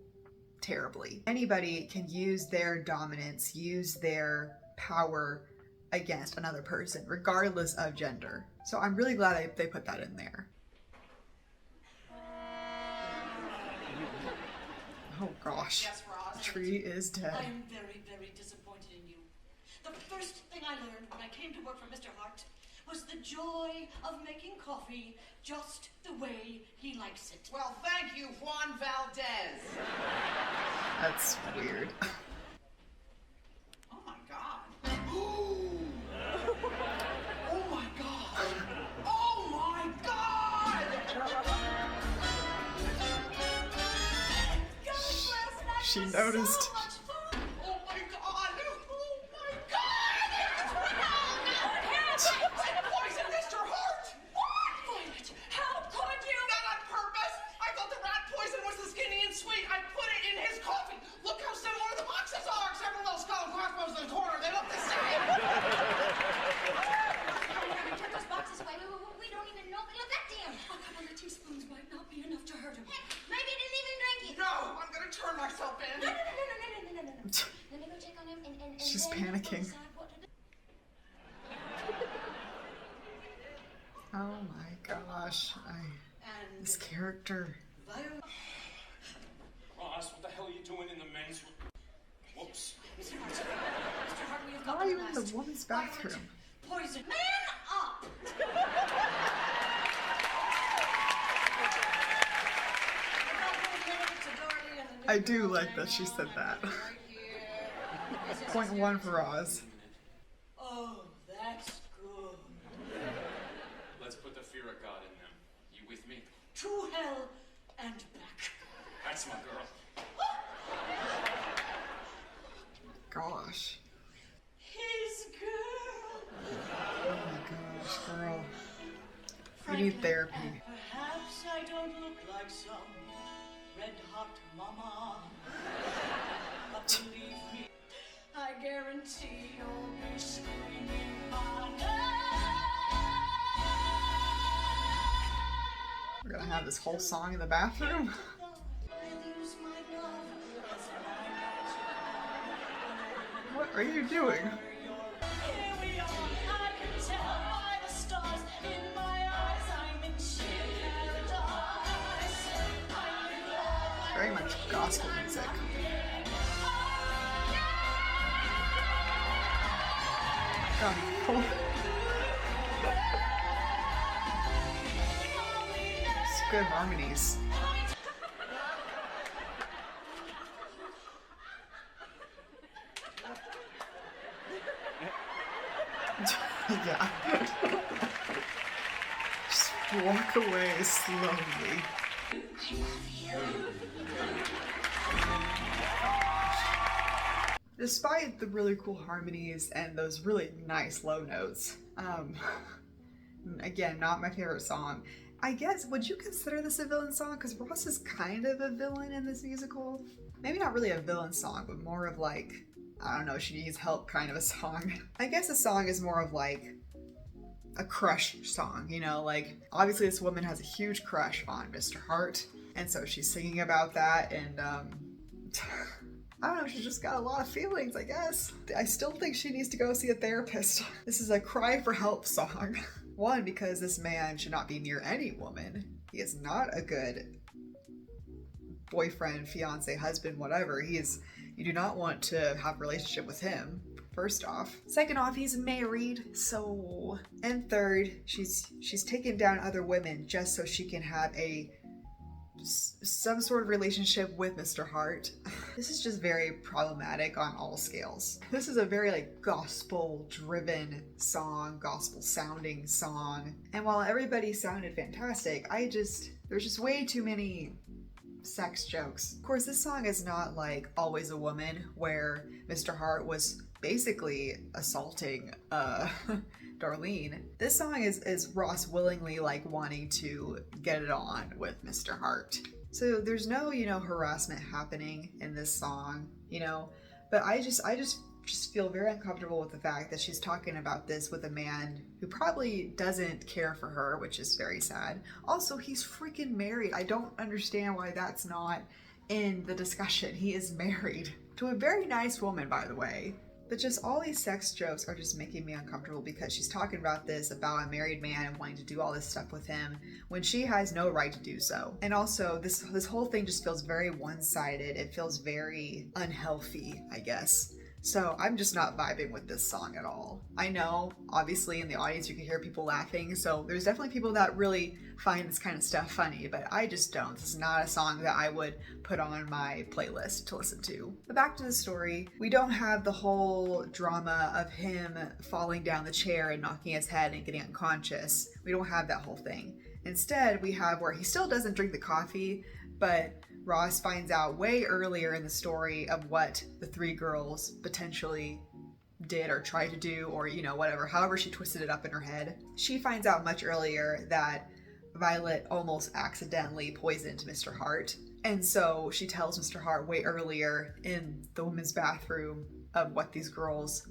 terribly. Anybody can use their dominance, use their power against another person, regardless of gender. So I'm really glad they put that in there. Oh gosh. Yes, Roz. The tree is dead. I am very, very disappointed in you. The first thing I learned when I came to work for Mr. Hart was the joy of making coffee just the way he likes it. Well, thank you, Juan Valdez. That's weird. Oh my God. Oh my God. Oh my God. She noticed. Oh my God. Oh my God. I poisoned Mr. Hart. What? Violet, how could you? Not on purpose. I thought the rat poison was the skinny and sweet. I put it in his coffee. Look how similar the boxes are, except for those skull crossbones in the corner. They look the same. We took those boxes away. We don't even know they look that damn. A couple of teaspoons might not be enough to hurt him. Heck, maybe he didn't even drink it. No, I'm gonna turn myself in. No. Let me go check on him and She's then we'll panicking. decide what to do. Oh my gosh. This character. Violet. Ross, what the hell are you doing in the men's room? Whoops. Mr. Hart, we have got Why are you one in the last. woman's Violet, bathroom? Poison. Man up! I do like that she said that. Point one for Oz. Oh, that's good. Let's put the fear of God in them. You with me? To hell and back. That's my girl. Gosh. His girl. Oh my gosh, girl. You need therapy. Perhaps I don't look like some red-hot mama. But believe me, I guarantee you'll be screaming my name. We're gonna have this whole song in the bathroom. I'll use my love as my What are you doing? Here we are, I can tell by the stars in my eyes. I'm in sheer paradise. I'm in love. Very much gospel music. God, oh. It's good harmonies. Yeah. Just walk away slowly. Despite the really cool harmonies and those really nice low notes, again, not my favorite song. I guess, would you consider this a villain song? Because Ross is kind of a villain in this musical. Maybe not really a villain song, but more of like, I don't know, she needs help kind of a song. I guess a song is more of like a crush song, you know, like obviously this woman has a huge crush on Mr. Hart, and so she's singing about that, and I don't know, she's just got a lot of feelings, I guess. I still think she needs to go see a therapist. This is a cry for help song. One, because this man should not be near any woman. He is not a good boyfriend, fiance, husband, whatever. You do not want to have a relationship with him, first off. Second off, he's married, so... And third, she's taken down other women just so she can have some sort of relationship with Mr. Hart. This is just very problematic on all scales. This is a very like gospel driven song, gospel sounding song. And while everybody sounded fantastic, there's just way too many sex jokes. Of course, this song is not like Always a Woman, where Mr. Hart was basically assaulting Darlene. This song is Ross willingly like wanting to get it on with Mr. Hart. So there's no, harassment happening in this song, but I just feel very uncomfortable with the fact that she's talking about this with a man who probably doesn't care for her, which is very sad. Also, he's freaking married. I don't understand why that's not in the discussion. He is married to a very nice woman, by the way. But just all these sex jokes are just making me uncomfortable because she's talking about a married man and wanting to do all this stuff with him when she has no right to do so. And also this whole thing just feels very one-sided. It feels very unhealthy, I guess. So I'm just not vibing with this song at all. I know, obviously in the audience you can hear people laughing, so there's definitely people that really find this kind of stuff funny, but I just don't. This is not a song that I would put on my playlist to listen to. But back to the story, we don't have the whole drama of him falling down the chair and knocking his head and getting unconscious. We don't have that whole thing. Instead, we have where he still doesn't drink the coffee, but Ross finds out way earlier in the story of what the three girls potentially did or tried to do, or whatever, however she twisted it up in her head. She finds out much earlier that Violet almost accidentally poisoned Mr. Hart. And so she tells Mr. Hart way earlier in the women's bathroom of what these girls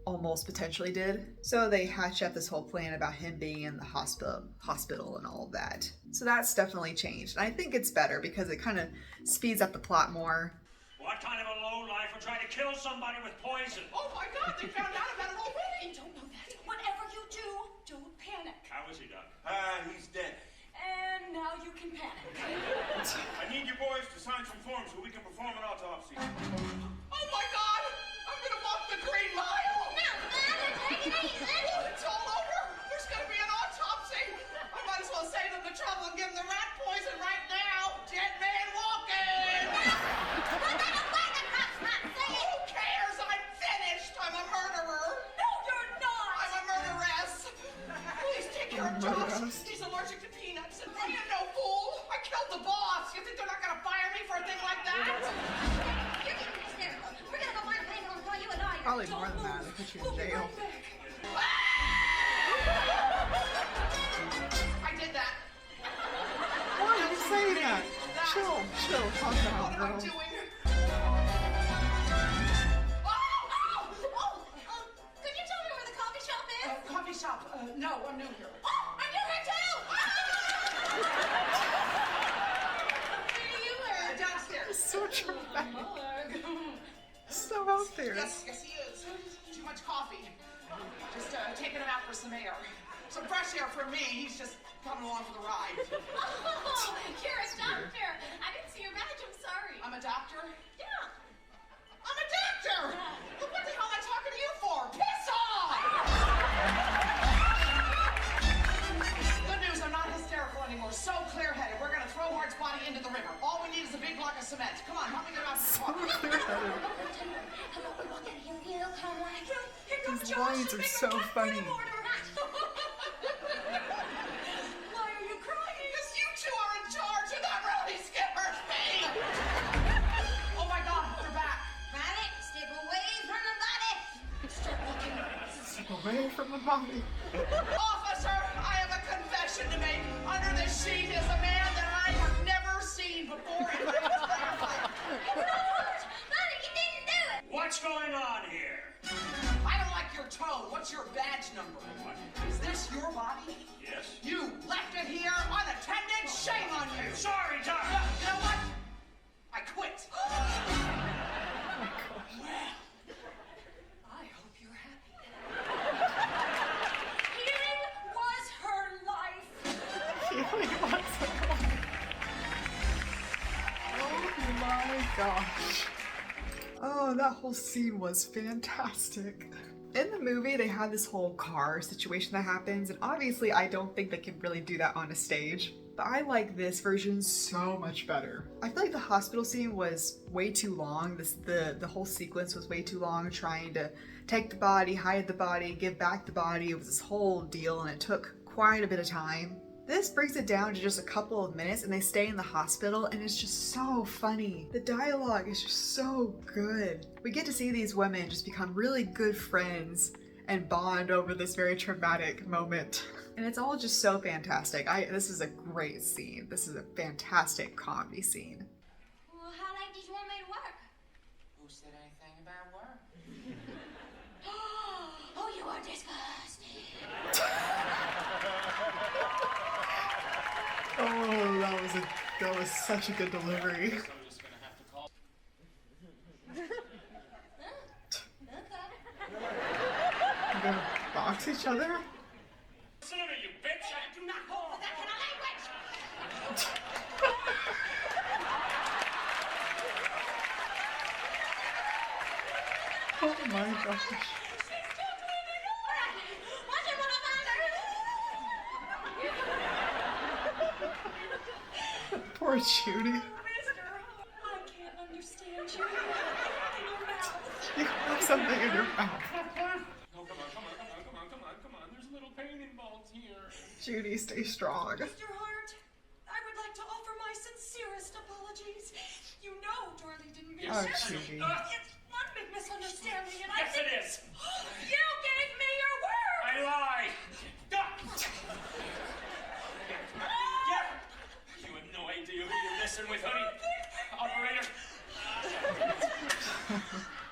almost potentially did. So they hatch up this whole plan about him being in the hospital and all of that. So that's definitely changed. And I think it's better because it kind of speeds up the plot more. What kind of a lowlife would try to kill somebody with poison? Oh my God, they found out about it already! Don't know that. Whatever you do, don't panic. How is he, Doc? He's dead. And now you can panic. I need you boys to sign some forms so we can perform an autopsy. Oh my God! I'm gonna walk the Green Mile! No, take it easy. It's all over! There's gonna be an autopsy! I might as well save them the trouble and give them the rat poison right now! Dead man walking! Who cares? I'm finished! I'm a murderer! No, you're not! I'm a murderess! Please take care of Josh! He's allergic to peanuts and I am no fool! I killed the boss! You think they're not gonna fire me for a thing like that? You're getting hysterical. We're gonna go find a bank on you and I. Probably more than that. They put you in jail. I did that. Why are you saying that? Chill, calm down, What am I girl. doing? Could you tell me where the coffee shop is? Coffee shop. No, I'm new here. Oh, I'm new here too! Where do you work? Downstairs. So dramatic. So out there. Yes, he is. Too much coffee. Just taking him out for some air. Some fresh air for me. He's just coming along for the ride. Oh, you're a doctor. I didn't see your badge. I'm sorry. I'm a doctor? Yeah. I'm a doctor! What the hell am I talking to you for? Piss off! Good news, I'm not hysterical anymore. So clear-headed. We're gonna throw Hart's body into the river. All we need is a big block of cement. Come on, help me get him out to the car. How about we walk out of here? You know, come on. Here comes These Josh. lines are Make so a cut for funny. the border. Why are you crying? Because you two are in charge and that really scares me! Oh my God, they're back. Violet, step away from the body. Start looking. Step away from the body. Officer, I have a confession to make. Under this sheet is a man that I have never seen before in my entire life. It's not hurt. Violet, you didn't do it. What's going on here? I don't like your tone. What's your badge number? What? Is this your body? Yes. You left it here unattended? Shame on you! Sorry, Doc. You know what? I quit. I hope you're happy. Healing was her life. Oh my gosh. Oh, that whole scene was fantastic. In the movie, they have this whole car situation that happens, and obviously I don't think they can really do that on a stage. But I like this version so much better. I feel like the hospital scene was way too long. The whole sequence was way too long, trying to take the body, hide the body, give back the body. It was this whole deal, and it took quite a bit of time. This brings it down to just a couple of minutes, and they stay in the hospital, and it's just so funny. The dialogue is just so good. We get to see these women just become really good friends and bond over this very traumatic moment. And it's all just so fantastic. This is a great scene. This is a fantastic comedy scene. Well, how late did you want me to work? Who said anything about work? Oh, you are disgusting. Oh, that was such a good delivery. I'm just gonna have to call. each other? Listen to me, you bitch! I do not hold for that kind of language! Oh my gosh. Poor Judy. I can't understand you. You have something in your mouth. Oh, come on. There's a little pain involved here. Judy, stay strong. Mr. Hart, I would like to offer my sincerest apologies. You know Dorothy didn't mean Oh, to. Judy. It's one big misunderstanding, and Yes, it is. You gave me your word! I lie. You have no idea who you're messing with, honey. Operator.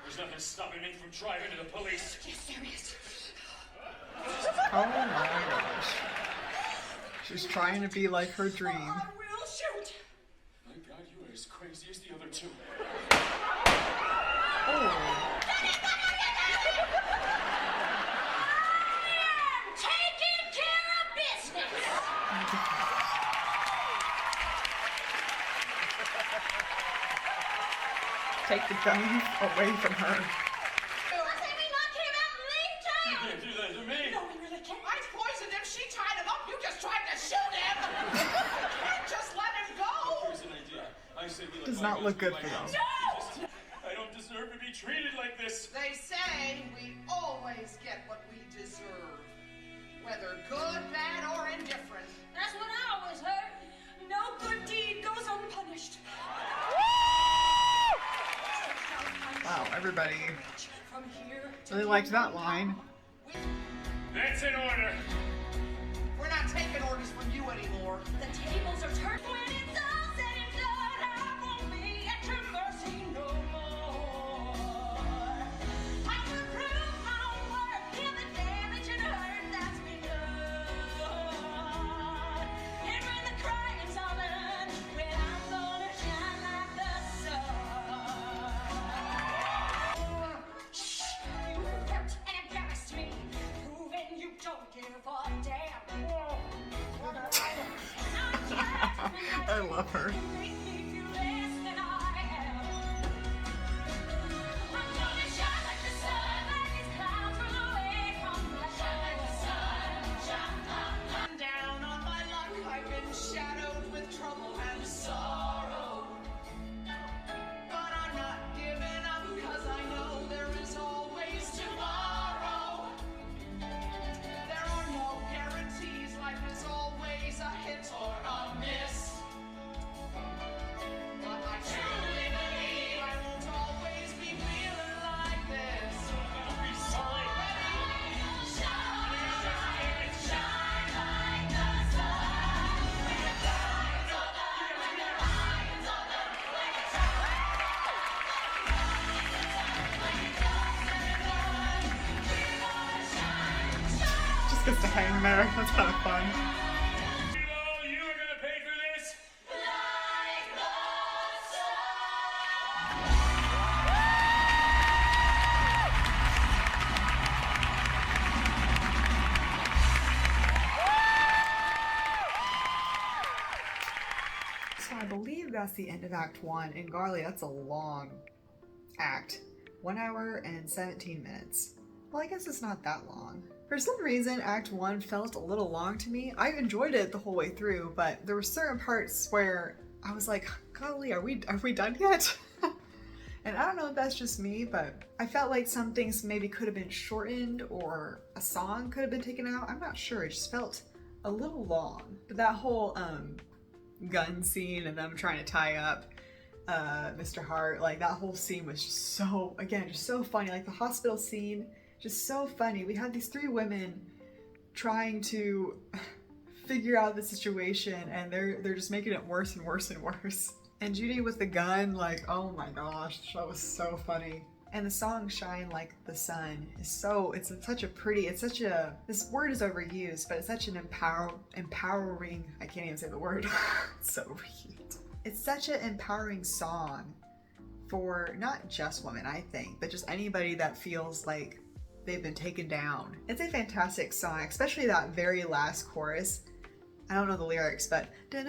There's nothing stopping me from driving to the police. Yes, there is. Oh my gosh. She's trying to be like her dream. I will shoot. My God, you are as crazy as the other two. Oh. Taking care of business. Take the gun away from her. I say we knock him out and leave town. You can't do that to me. No, we really can't. I poisoned him. She tied him up. You just tried to shoot him. You can't just let him go. Here's an idea. I say we let Does not look good for them. No! I don't deserve to be treated like this. They say we always get what we deserve, whether good, bad, or indifferent. That's what I always heard. No good deed goes unpunished. Wow, everybody From here to really liked that line. That's in order. We're not taking orders from you anymore. the tables are turned. When it's all said and done, I won't be at your mercy no more. I will prove my own worth, heal the damage and hurt that's been done. And when the crying's all done, well, I'm gonna shine like the sun. Shh, you hurt and embarrassed me, proving you don't give a damn. I love her. Down on my luck, I've been shadowed with trouble and sorrow. But I'm not giving up, 'cause I know there is always tomorrow. There are no guarantees, life is always a hit or a miss. But I truly believe I won't always be feeling like this. Don't be sorry. Just gets to hang there. That's kind of fun. You are gonna pay for this. So I believe that's the end of Act 1. And Garly, that's a long act. 1 hour and 17 minutes. Well, I guess it's not that long. For some reason, Act 1 felt a little long to me. I enjoyed it the whole way through, but there were certain parts where I was like, golly, are we done yet? And I don't know if that's just me, but I felt like some things maybe could have been shortened or a song could have been taken out. I'm not sure. It just felt a little long. But that whole gun scene and them trying to tie up Mr. Hart, like that whole scene was just so, again, just so funny. Like the hospital scene, just so funny. We had these 3 women trying to figure out the situation, and they're just making it worse and worse and worse. And Judy with the gun, like, oh my gosh, that was so funny. And the song Shine Like the Sun is it's such a pretty, this word is overused, but it's such an empowering, I can't even say the word, it's so overused. It's such an empowering song for not just women, I think, but just anybody that feels like they've been taken down. It's a fantastic song, especially that very last chorus. I don't know the lyrics, but it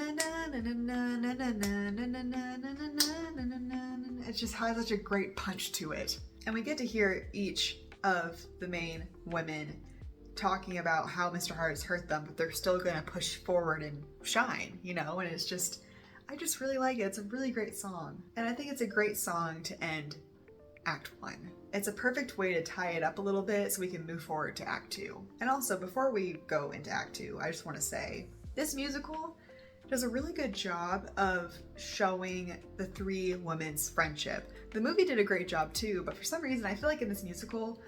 just has such a great punch to it. And we get to hear each of the main women talking about how Mr. Hart has hurt them, but they're still going to push forward and shine, you know? And it's just, I just really like it. It's a really great song. And I think it's a great song to end Act 1. It's a perfect way to tie it up a little bit so we can move forward to Act 2. And also, before we go into Act 2, I just want to say, this musical does a really good job of showing the three women's friendship. The movie did a great job too, but for some reason I feel like in this musical,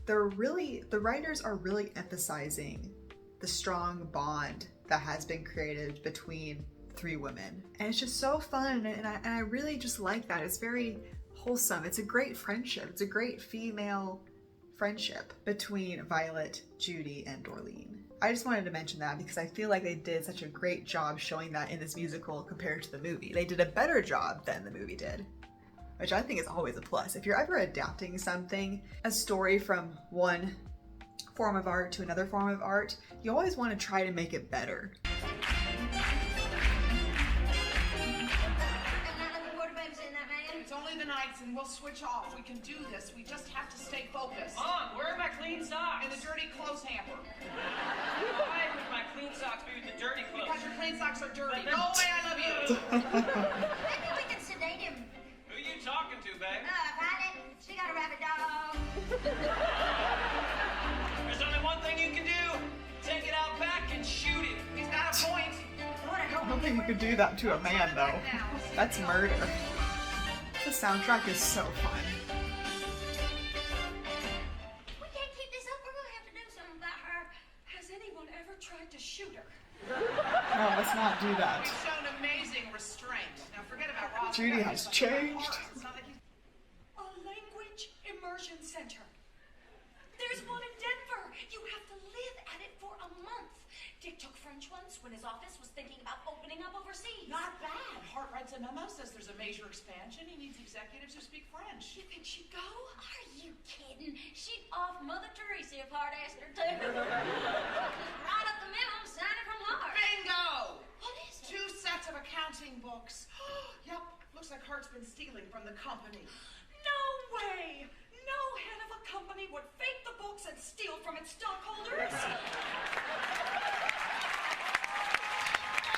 the writers are really emphasizing the strong bond that has been created between three women. And it's just so fun, and I really just like that. It's very wholesome. It's a great friendship. It's a great female friendship between Violet, Judy, and Dorleen. I just wanted to mention that because I feel like they did such a great job showing that in this musical compared to the movie. They did a better job than the movie did, which I think is always a plus. If you're ever adapting something, a story from one form of art to another form of art, you always want to try to make it better. It's only the nights and we'll switch off. We can do this. We just have to stay focused. Mom, where are my clean socks? In the dirty clothes hamper. Why would my clean socks be with the dirty clothes? Because your clean socks are dirty. Go away, I love you. Maybe we can sedate him. Who you talking to, babe? Violet, she got a rabbit dog. There's only one thing you can do. Take it out back and shoot it. He's got a point. I don't think you could do that to a man though. That's murder. The soundtrack is so fun. We can't keep this up. We're gonna have to do something about her. Has anyone ever tried to shoot her? No, let's not do that. He's shown amazing restraint. Now forget about Ross. Judy has changed. It's not like he's... A language immersion center. There's one in Denver. You have to live at it for a month. Dick took French once when his office was thinking about opening up overseas. Not bad. Hart writes a memo, says there's a major expansion. He needs executives who speak French. You think she'd go? Are you kidding? She'd off Mother Teresa if Hart asked her to. Write up the memo, sign it from Hart. Bingo! What is it? 2 sets of accounting books. Yep, looks like Hart's been stealing from the company. No way! No head of a company would fake the books and steal from its stockholders.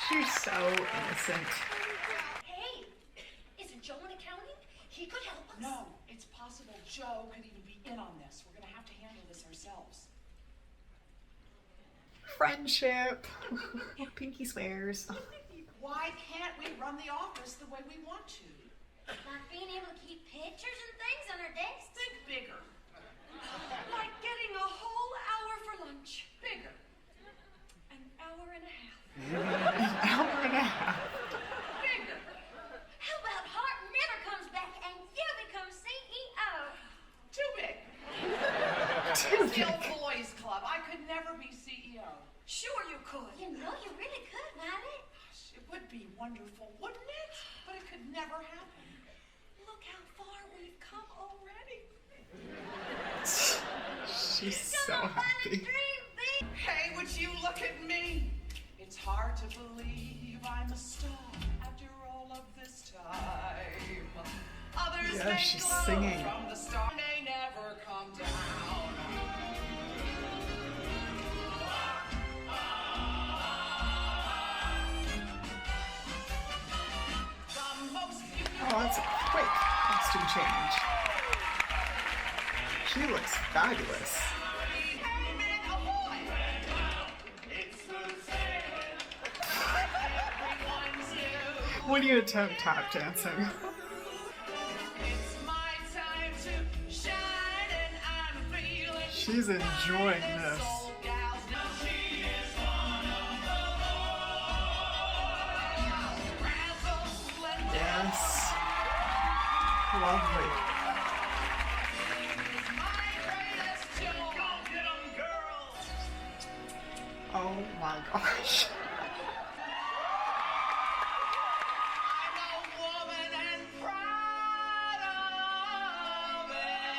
She's so innocent. Hey, isn't Joe in accounting? He could help us. No, it's possible Joe could even be in on this. We're gonna have to handle this ourselves. Friendship. Pinky swears. Why can't we run the office the way we want to? Like being able to keep pictures and things on our desks. Think bigger. Like getting a whole hour for lunch. Bigger. An hour and a half. An hour and a half. Bigger. How about Hart never comes back and you become CEO? Too big. Too It's the old big. boys club. I could never be CEO. Sure you could. You know you really could, Violet. Gosh, it would be wonderful, wouldn't it? But it could never happen. Look how far we've come already. She's so happy. Dream big. Hey, would you look at me? It's hard to believe I'm a star after all of this time. Others Yeah, may she's glow singing. from the star, may never come down. The most beautiful. Oh, that's a quick costume change. She looks fabulous. Hey, man, ahoy! Everyone's new. When you attempt tap dancing. It's my time to shine, and I'm feeling. She's enjoying this. Soul gals know she is one of the razzle splendid. Yes. Lovely. It's my greatest joy. Go get 'em, girls. Oh my gosh. I'm a woman and proud of it.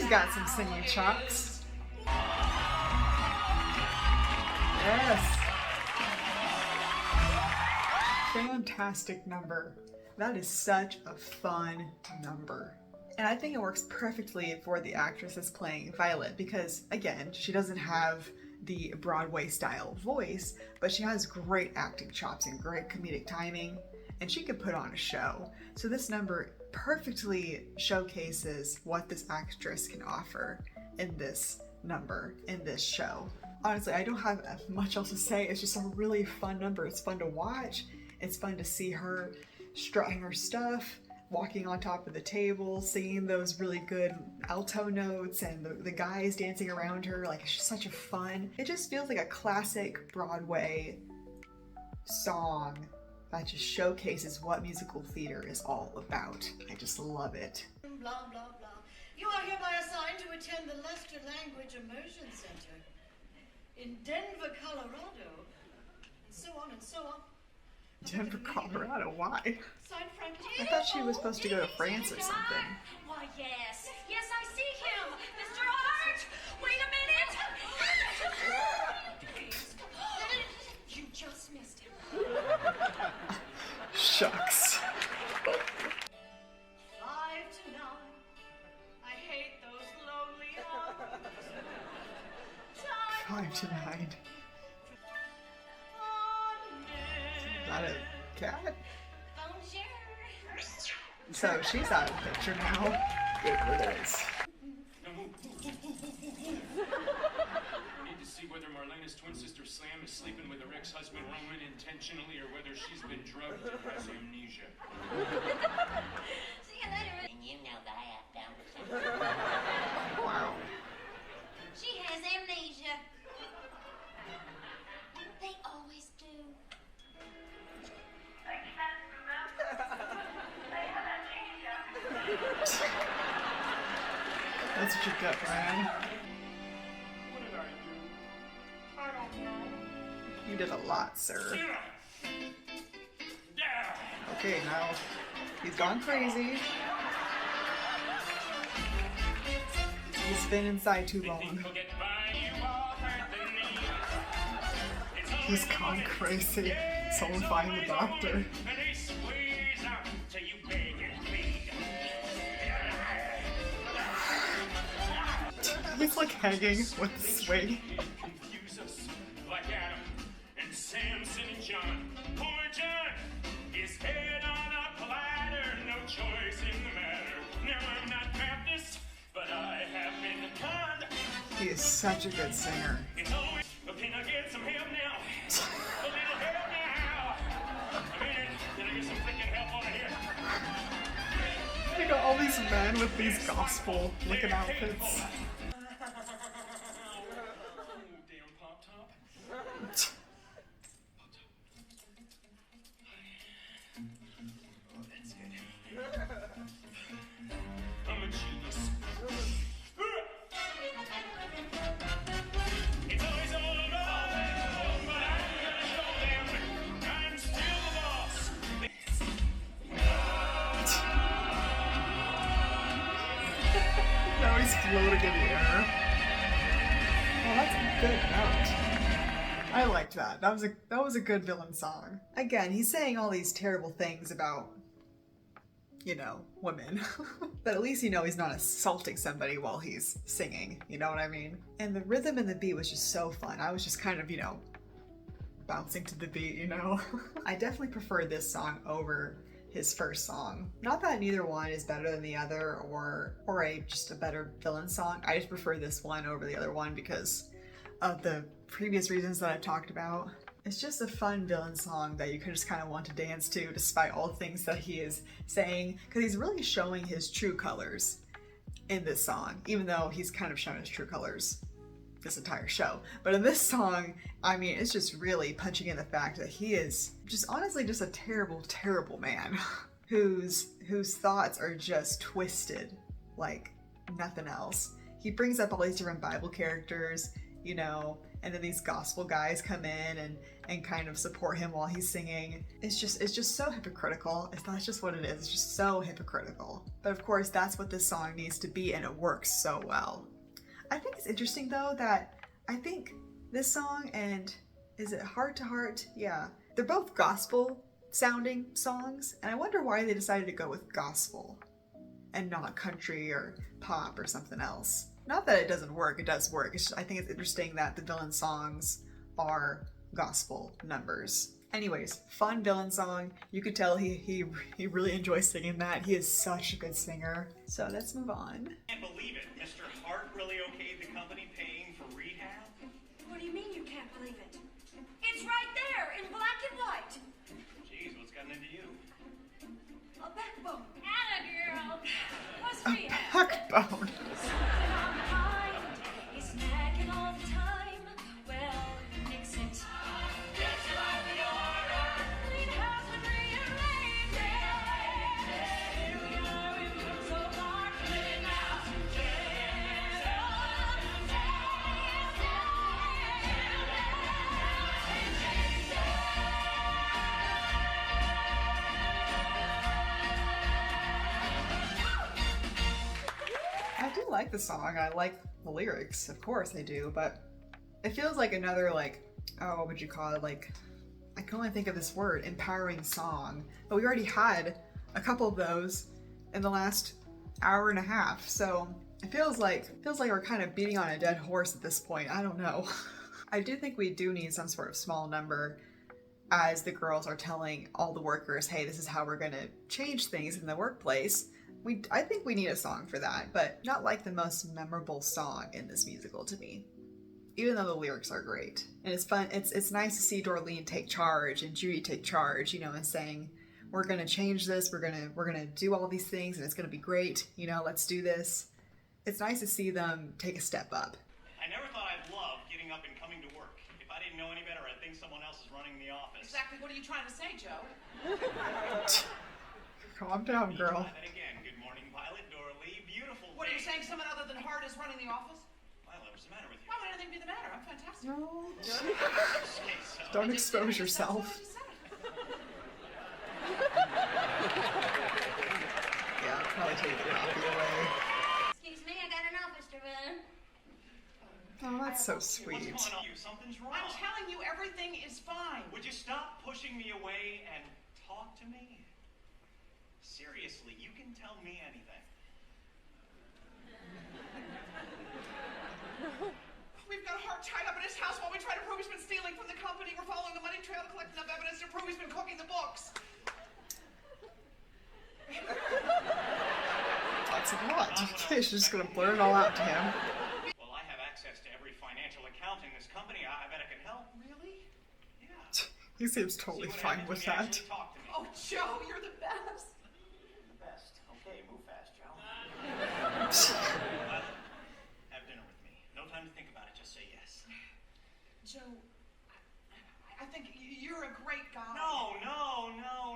She's got some singing chops. Yes. Fantastic number. That is such a fun number. And I think it works perfectly for the actress that's playing Violet because, again, she doesn't have the Broadway style voice, but she has great acting chops and great comedic timing, and she could put on a show. So this number perfectly showcases what this actress can offer in this number, in this show. Honestly, I don't have much else to say. It's just a really fun number. It's fun to watch. It's fun to see her strutting her stuff, walking on top of the table, singing those really good alto notes, and the guys dancing around her. Like, it's just such a fun, it just feels like a classic Broadway song that just showcases what musical theater is all about. I just love it. Blah, blah, blah. You are hereby assigned to attend the Lester Language Immersion Center in Denver, Colorado, and so on and so on. Denver, Colorado, why? Signed, Frank. I thought she was supposed to go to France or something. Why, yes. Yes, I see him. Mr. Art! Wait a minute! You just missed him. Shucks. 5 to 9. I hate those lonely hours. 5 to 9. Is that a cat? So she's out of the picture now. Good riddance. Need to see whether Marlena's twin sister Sam is sleeping with her ex-husband Roman intentionally or whether she's been drugged and has amnesia. See you later. And you know that, don't you? Wow. She has amnesia. They always do. That's what you got, Brian. What did I do? I don't know. You did a lot, sir. Okay, now he's gone crazy. He's been inside too long. He's gone crazy. Someone find the doctor. He's like hanging with the swing. Confuse us like Adam and Samson and John. Poor John, his head on a platter, no choice in the matter. Now I'm not Baptist, but I have been conned. He is such a good singer. It's always, but can I get some help now? A little help now. A minute, can I get some freaking help over here? You got all these men with these gospel looking outfits. I'm a genius. It's always all about them, but I'm gonna show them I'm still the boss. Now he's floating in the air. Oh, that's a good note. I liked that. That was a good villain song. Again, he's saying all these terrible things about, you know, women. But at least you know he's not assaulting somebody while he's singing. You know what I mean? And the rhythm and the beat was just so fun. I was just kind of, you know, bouncing to the beat, you know? I definitely prefer this song over his first song. Not that neither one is better than the other or just a better villain song. I just prefer this one over the other one because of the previous reasons that I've talked about. It's just a fun villain song that you can just kind of want to dance to despite all the things that he is saying, because he's really showing his true colors in this song, even though he's kind of shown his true colors this entire show. But in this song, I mean, it's just really punching in the fact that he is just honestly just a terrible, terrible man whose thoughts are just twisted like nothing else. He brings up all these different Bible characters you know, and then these gospel guys come in and kind of support him while he's singing. It's just so hypocritical. That's just what it is. It's just so hypocritical. But of course, that's what this song needs to be, and it works so well. I think it's interesting though that I think this song and is it Heart to Heart? Yeah, they're both gospel sounding songs, and I wonder why they decided to go with gospel and not country or pop or something else. Not that it doesn't work, it does work. It's just, I think it's interesting that the villain songs are gospel numbers. Anyways, fun villain song. You could tell he really enjoys singing that. He is such a good singer. So let's move on. Can't believe it. Mr. Hart really okayed the company paying for rehab? What do you mean you can't believe it? It's right there in black and white. Jeez, what's gotten into you? A backbone. Atta girl. What's me? Backbone. It's nagging all the time. Well, nix it. Yes, you like the order. Clean house and rearrange it. Here we are, we've come so far. Living now. I do like the song. I like the lyrics, of course I do, but it feels like another, like, oh, what would you call it? Like, I can only think of this word, empowering song. But we already had a couple of those in the last hour and a half, so it feels like we're kind of beating on a dead horse at this point. I don't know. I do think we do need some sort of small number as the girls are telling all the workers, hey, this is how we're gonna change things in the workplace. I think we need a song for that, but not like the most memorable song in this musical to me. Even though the lyrics are great. And it's fun, it's nice to see Dorleen take charge and Judy take charge, you know, and saying, we're gonna change this, we're gonna do all these things and it's gonna be great, you know, let's do this. It's nice to see them take a step up. I never thought I'd love getting up and coming to work. If I didn't know any better, I'd think someone else is running the office. Exactly. What are you trying to say, Joe? Calm down, girl. And again, good morning, Violet, Doralee, beautiful. What are you saying? Someone other than Hart is running the office? Violet, what's the matter with you? Why would anything be the matter? I'm fantastic. No. Say so. Don't expose yourself. Yeah, I'll probably take the coffee away. Excuse me, I got an office to run. Oh, that's so What's sweet. going on? Something's wrong. I'm telling you, everything is fine. Would you stop pushing me away and talk to me? Seriously, you can tell me anything. We've got Hart tied up in his house while we try to prove he's been stealing from the company. We're following the money trail to collect enough evidence to prove he's been cooking the books. That's a lot. Okay, she's just gonna blurt it all out to him. Well, I have access to every financial account in this company. I bet I can help. Really? Yeah. He seems totally fine with that. Talk to me. Oh, Joe, you're the best. The best. Okay, move fast, Joe. Have dinner with me. No time to think about it. Just say yes. Joe, I think you're a great guy. No,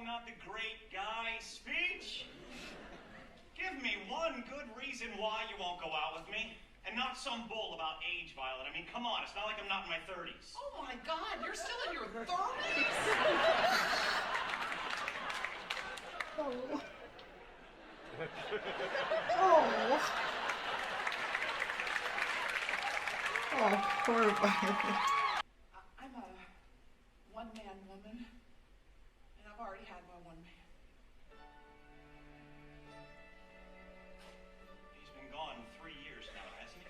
not the great guy speech. Give me one good reason why you won't go out with me. And not some bull about age, Violet. I mean, come on, it's not like I'm not in my 30s. Oh my God, you're still in your 30s? Oh. Oh. Oh, poor Violet. I'm a one-man woman, and I've already had my one man. He's been gone 3 years now, hasn't he?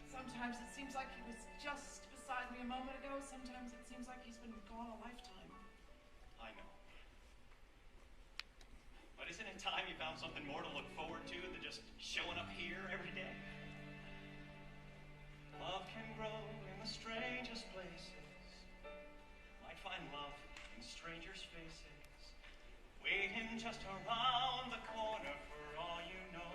Sometimes it seems like he was just beside me a moment ago. Sometimes it seems like he's been gone a lifetime. I know. But isn't it time you found something more to look forward to than just showing up here every day? Love can grow in the strangest places. Might find love in strangers' faces, waiting just around the corner for all you know.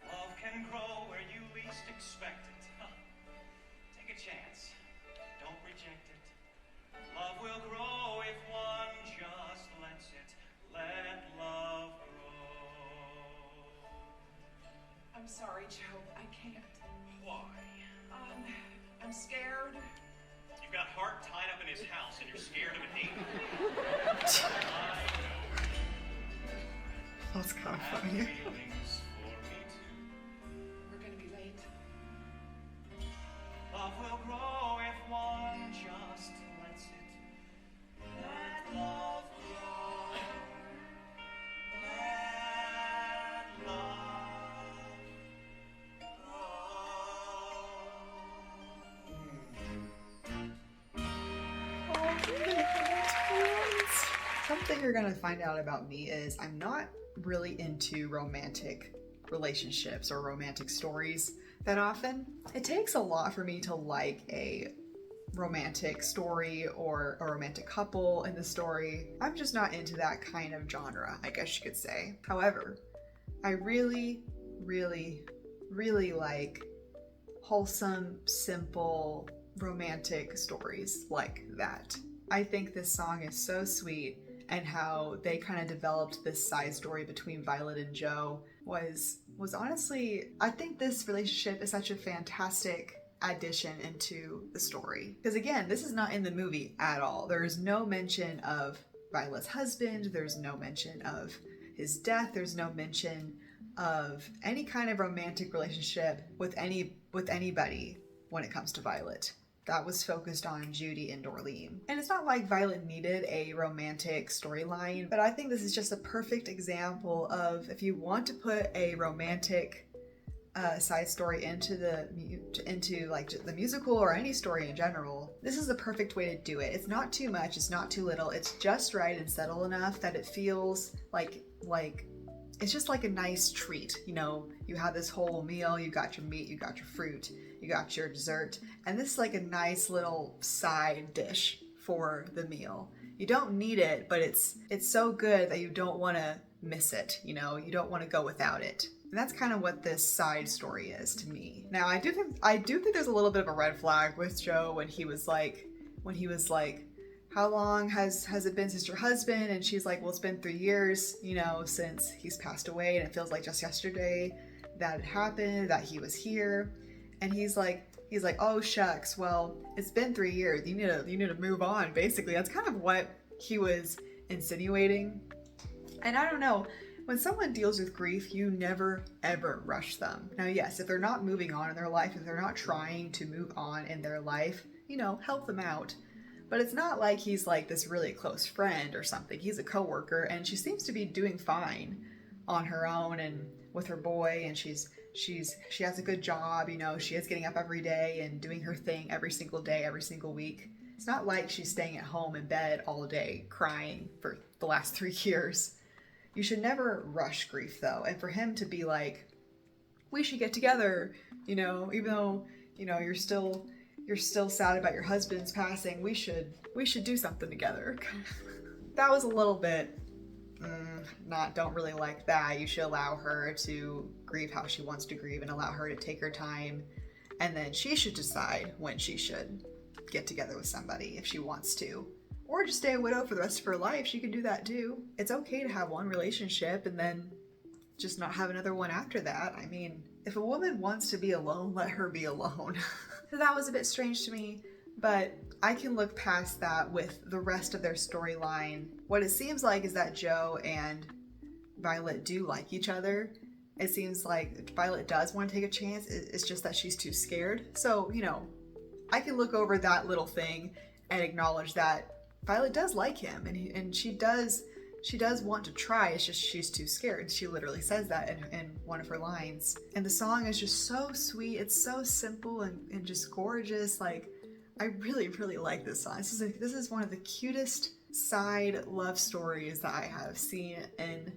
Love can grow where you least expect it. Take a chance. Don't reject it. Love will grow if one just lets it. Let love grow. I'm I'm sorry, Joe. I can't. Why? I'm scared. You've got Hart tied up in his house and you're scared of an ape? That's kind of Have funny. feelings for me too. We're gonna be late. Love will grow if one just lets it. Let love grow. Let love Something you're gonna find out about me is I'm not really into romantic relationships or romantic stories that often. It takes a lot for me to like a romantic story or a romantic couple in the story. I'm just not into that kind of genre, I guess you could say. However, I really, really, really like wholesome, simple, romantic stories like that. I think this song is so sweet, and how they kind of developed this side story between Violet and Joe was honestly, I think this relationship is such a fantastic addition into the story. Because again, this is not in the movie at all. There is no mention of Violet's husband, there's no mention of his death, there's no mention of any kind of romantic relationship with anybody when it comes to Violet. That was focused on Judy and Dorleen. And it's not like Violet needed a romantic storyline, but I think this is just a perfect example of if you want to put a romantic side story into the musical or any story in general, this is the perfect way to do it. It's not too much, it's not too little, it's just right and subtle enough that it feels like it's just like a nice treat. You know, you have this whole meal, you got your meat, you got your fruit, you got your dessert, and this is like a nice little side dish for the meal. You don't need it, but it's so good that you don't want to miss it, you know, you don't want to go without it. And that's kind of what this side story is to me. Now, I do think there's a little bit of a red flag with Joe when he was like, how long has it been since your husband? And she's like, well, it's been 3 years, you know, since he's passed away, and it feels like just yesterday that it happened, that he was here. And he's like, oh shucks, well, it's been 3 years. You need to move on, basically. That's kind of what he was insinuating. And I don't know, when someone deals with grief, you never ever rush them. Now, yes, if they're not moving on in their life, if they're not trying to move on in their life, you know, help them out. But it's not like he's like this really close friend or something. He's a coworker, and she seems to be doing fine on her own and with her boy, and she has a good job, you know, she is getting up every day and doing her thing every single day, every single week. It's not like she's staying at home in bed all day crying for the last 3 years. You should never rush grief though. And for him to be like, we should get together, you know, even though, you know, you're still sad about your husband's passing, we should do something together. That was a little bit don't really like that. You should allow her to grieve how she wants to grieve and allow her to take her time, and then she should decide when she should get together with somebody if she wants to, or just stay a widow for the rest of her life. She can do that too. It's okay to have one relationship and then just not have another one after that. I mean, if a woman wants to be alone, let her be alone. So that was a bit strange to me, but I can look past that with the rest of their storyline. What it seems like is that Joe and Violet do like each other. It seems like Violet does want to take a chance. It's just that she's too scared. So, you know, I can look over that little thing and acknowledge that Violet does like him, and she does want to try. It's just she's too scared. She literally says that in one of her lines. And the song is just so sweet. It's so simple and just gorgeous. Like, I really, really like this song. This is one of the cutest side love stories that I have seen in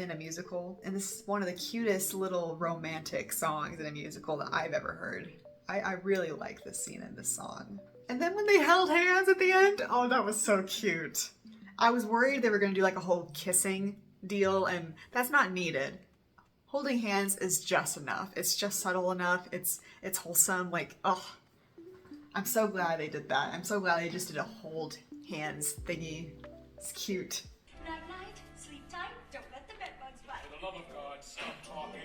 a musical. And this is one of the cutest little romantic songs in a musical that I've ever heard. I really like this scene in this song. And then when they held hands at the end, oh, that was so cute. I was worried they were going to do like a whole kissing deal, and that's not needed. Holding hands is just enough. It's just subtle enough. It's wholesome. Like, oh, I'm so glad they did that. I'm so glad they just did a hold hands thingy. It's cute. Night night, sleep tight, don't let the bed bugs bite. For the love of God, stop talking.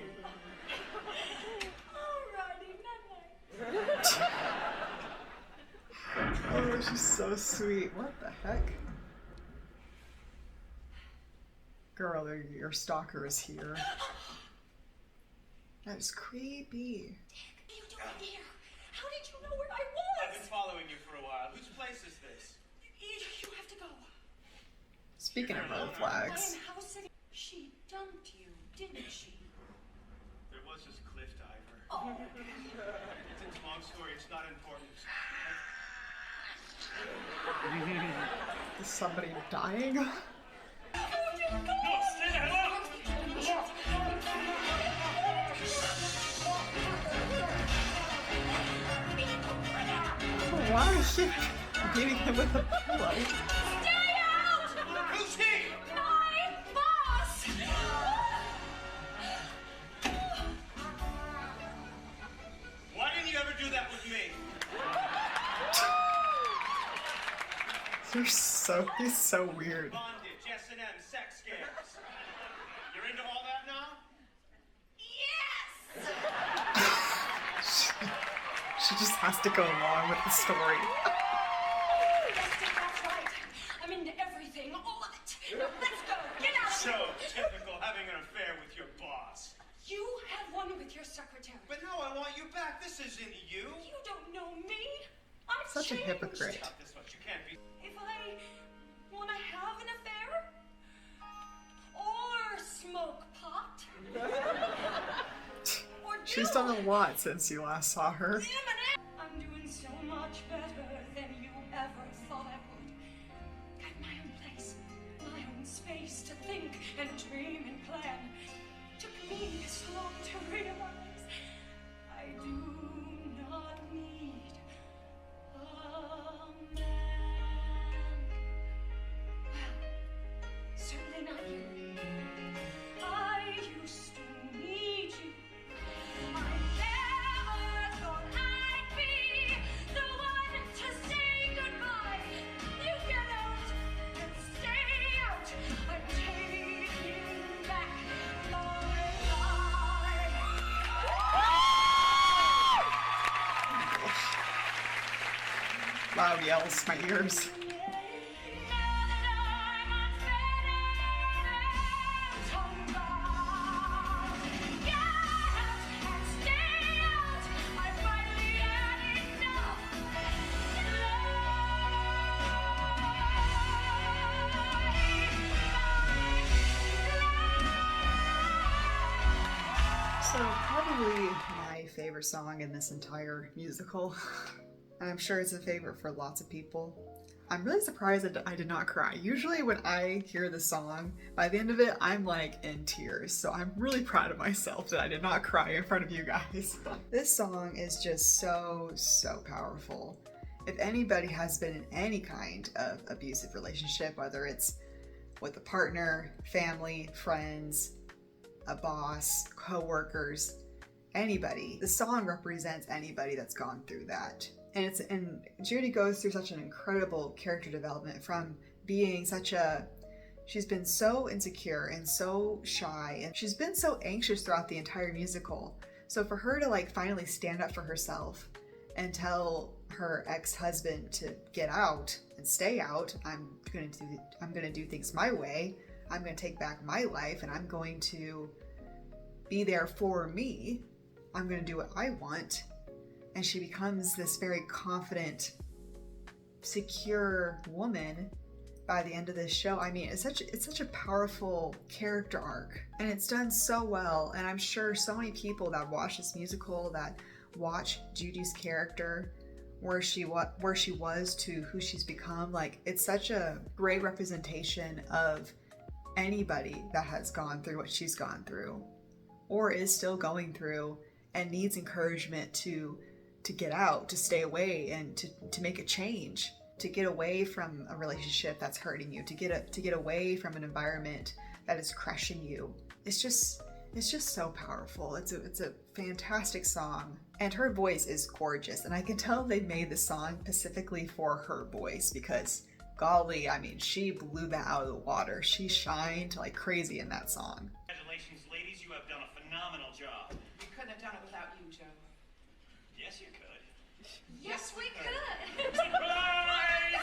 so sweet. What the heck? Girl, your stalker is here. That is creepy. What are you doing here? How did you know where I I've been was? following you for a while. Whose place is this? You have to go. Speaking of red I flags, am house sitting. She dumped you, didn't she? There was this cliff diver. Oh. It's a long story. It's not important. is somebody dying? No, stay the hell up! Why is she beating him with a pillow? Stay out! Who's he? My boss! Why didn't you ever do that with me? He's so weird. Bondage, S&M, sex scams. You're into all that now? Yes! She just has to go along with the story. That's right. I'm into everything, all of it. Now let's go. Get out of So here. typical, having an affair with your boss. You had one with your secretary. But no, I want you back. This isn't you. You don't know me. I've Such a changed. hypocrite. Stop this much. You can't be. If I want to have an affair or smoke pot or She's done a lot since you last saw her. I'm doing so much better than you ever thought I would. Got my own place, my own space to think and dream and plan. Took me this long to realize I do not need a man. Well, certainly not you. I used to need you. I never thought I'd be the one to say goodbye. You get out and stay out. I'm taking back my life. Loud yells, my ears. So, probably my favorite song in this entire musical. And I'm sure it's a favorite for lots of people. I'm really surprised that I did not cry. Usually when I hear the song, by the end of it, I'm like in tears. So I'm really proud of myself that I did not cry in front of you guys. This song is just so powerful. If anybody has been in any kind of abusive relationship, whether it's with a partner, family, friends, a boss, co-workers, anybody, the song represents anybody that's gone through that. And Judy goes through such an incredible character development from being she's been so insecure and so shy, and she's been so anxious throughout the entire musical. So for her to like finally stand up for herself and tell her ex-husband to get out and stay out, I'm gonna do things my way. I'm gonna take back my life, and I'm going to be there for me. I'm gonna do what I want. And she becomes this very confident, secure woman by the end of this show. I mean, it's such a powerful character arc, and it's done so well. And I'm sure so many people that watch this musical, that watch Judy's character, where she was to who she's become, like, it's such a great representation of anybody that has gone through what she's gone through, or is still going through, and needs encouragement to get out, to stay away, and to make a change, to get away from a relationship that's hurting you, to get away from an environment that is crushing you. It's just so powerful. It's a fantastic song, and her voice is gorgeous, and I can tell they made the song specifically for her voice, because golly, I mean, she blew that out of the water. She shined like crazy in that song. Congratulations, ladies. You have done a phenomenal job. We couldn't have done it without you, Joe. Yes, you could. Yes, we could. Surprise!